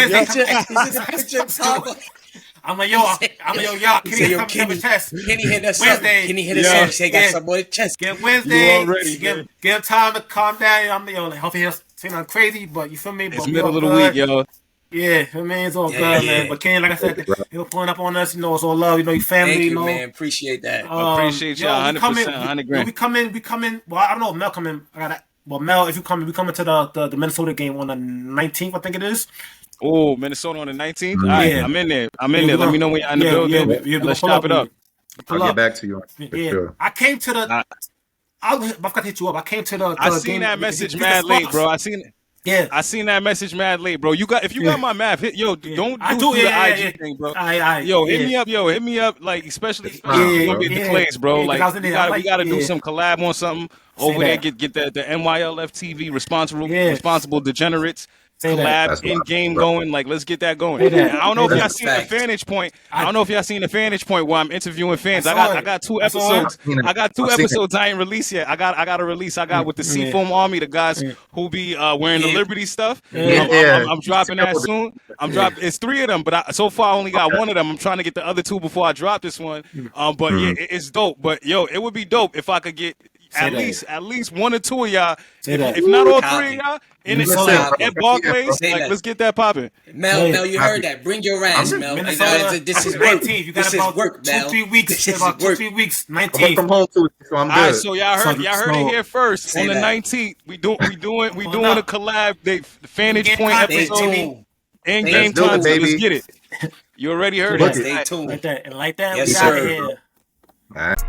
I'm like, y'all. Kenny come to his chest. Kenny hit us Wednesday. up. Kenny hit us up. He said, got some boy chest. Get Wednesday. Give him time to calm down. I'm like, hopefully he'll say nothing crazy, but you feel me? It's middle of the week, yo. Yeah, man, it's all good, man. But Kenny, like I said, he was pulling up on us. You know, it's all love. You know, your family. Thank you, you know, man. Appreciate that. Appreciate y'all 100%, 100 grand. We coming. Well, I don't know if Mel coming. Mel, if you coming, we coming to the Minnesota game on the 19th, I think it is. Oh, Minnesota on the 19th? All right, I'm in there. Let me know when you're in the building. Let's chop it up. I'll get back to you. Sure. I came to the... I've got to hit you up. I came to the I seen that message mad late, bro. I seen that message mad late, bro. If you got my map, don't do the IG thing, bro. Hit me up, like, especially the Clays, bro. Like, we gotta do some collab on something over there. Get the NYLFTV Responsible Degenerates collab in game going. Like, let's get that going. I don't know if y'all seen the Vantage Point. I don't know if y'all seen the Vantage Point where I'm interviewing fans. I got 2 episodes. I got 2 episodes I ain't released yet. I got a release. I got with the Seafoam Army, the guys who be wearing the Liberty stuff. I'm dropping that soon. It's 3 of them, but so far I only got 1 of them. I'm trying to get the other 2 before I drop this one. But yeah, it's dope. But yo, it would be dope if I could get at least 1 or 2 of y'all, if not all 3 of y'all, at Barclays. Like, let's get that popping. Mel, you heard that. Bring your ass, Mel. This is work. You got about 2-3 weeks. About 2-3 weeks. 19th. I work from home too, so I'm good. All right, so y'all heard it here first. On the 19th, we doing a collab. Vantage Point episode. In game time. Let's get it. You already heard it. Stay tuned. Like that. Yes, we got it here. All right.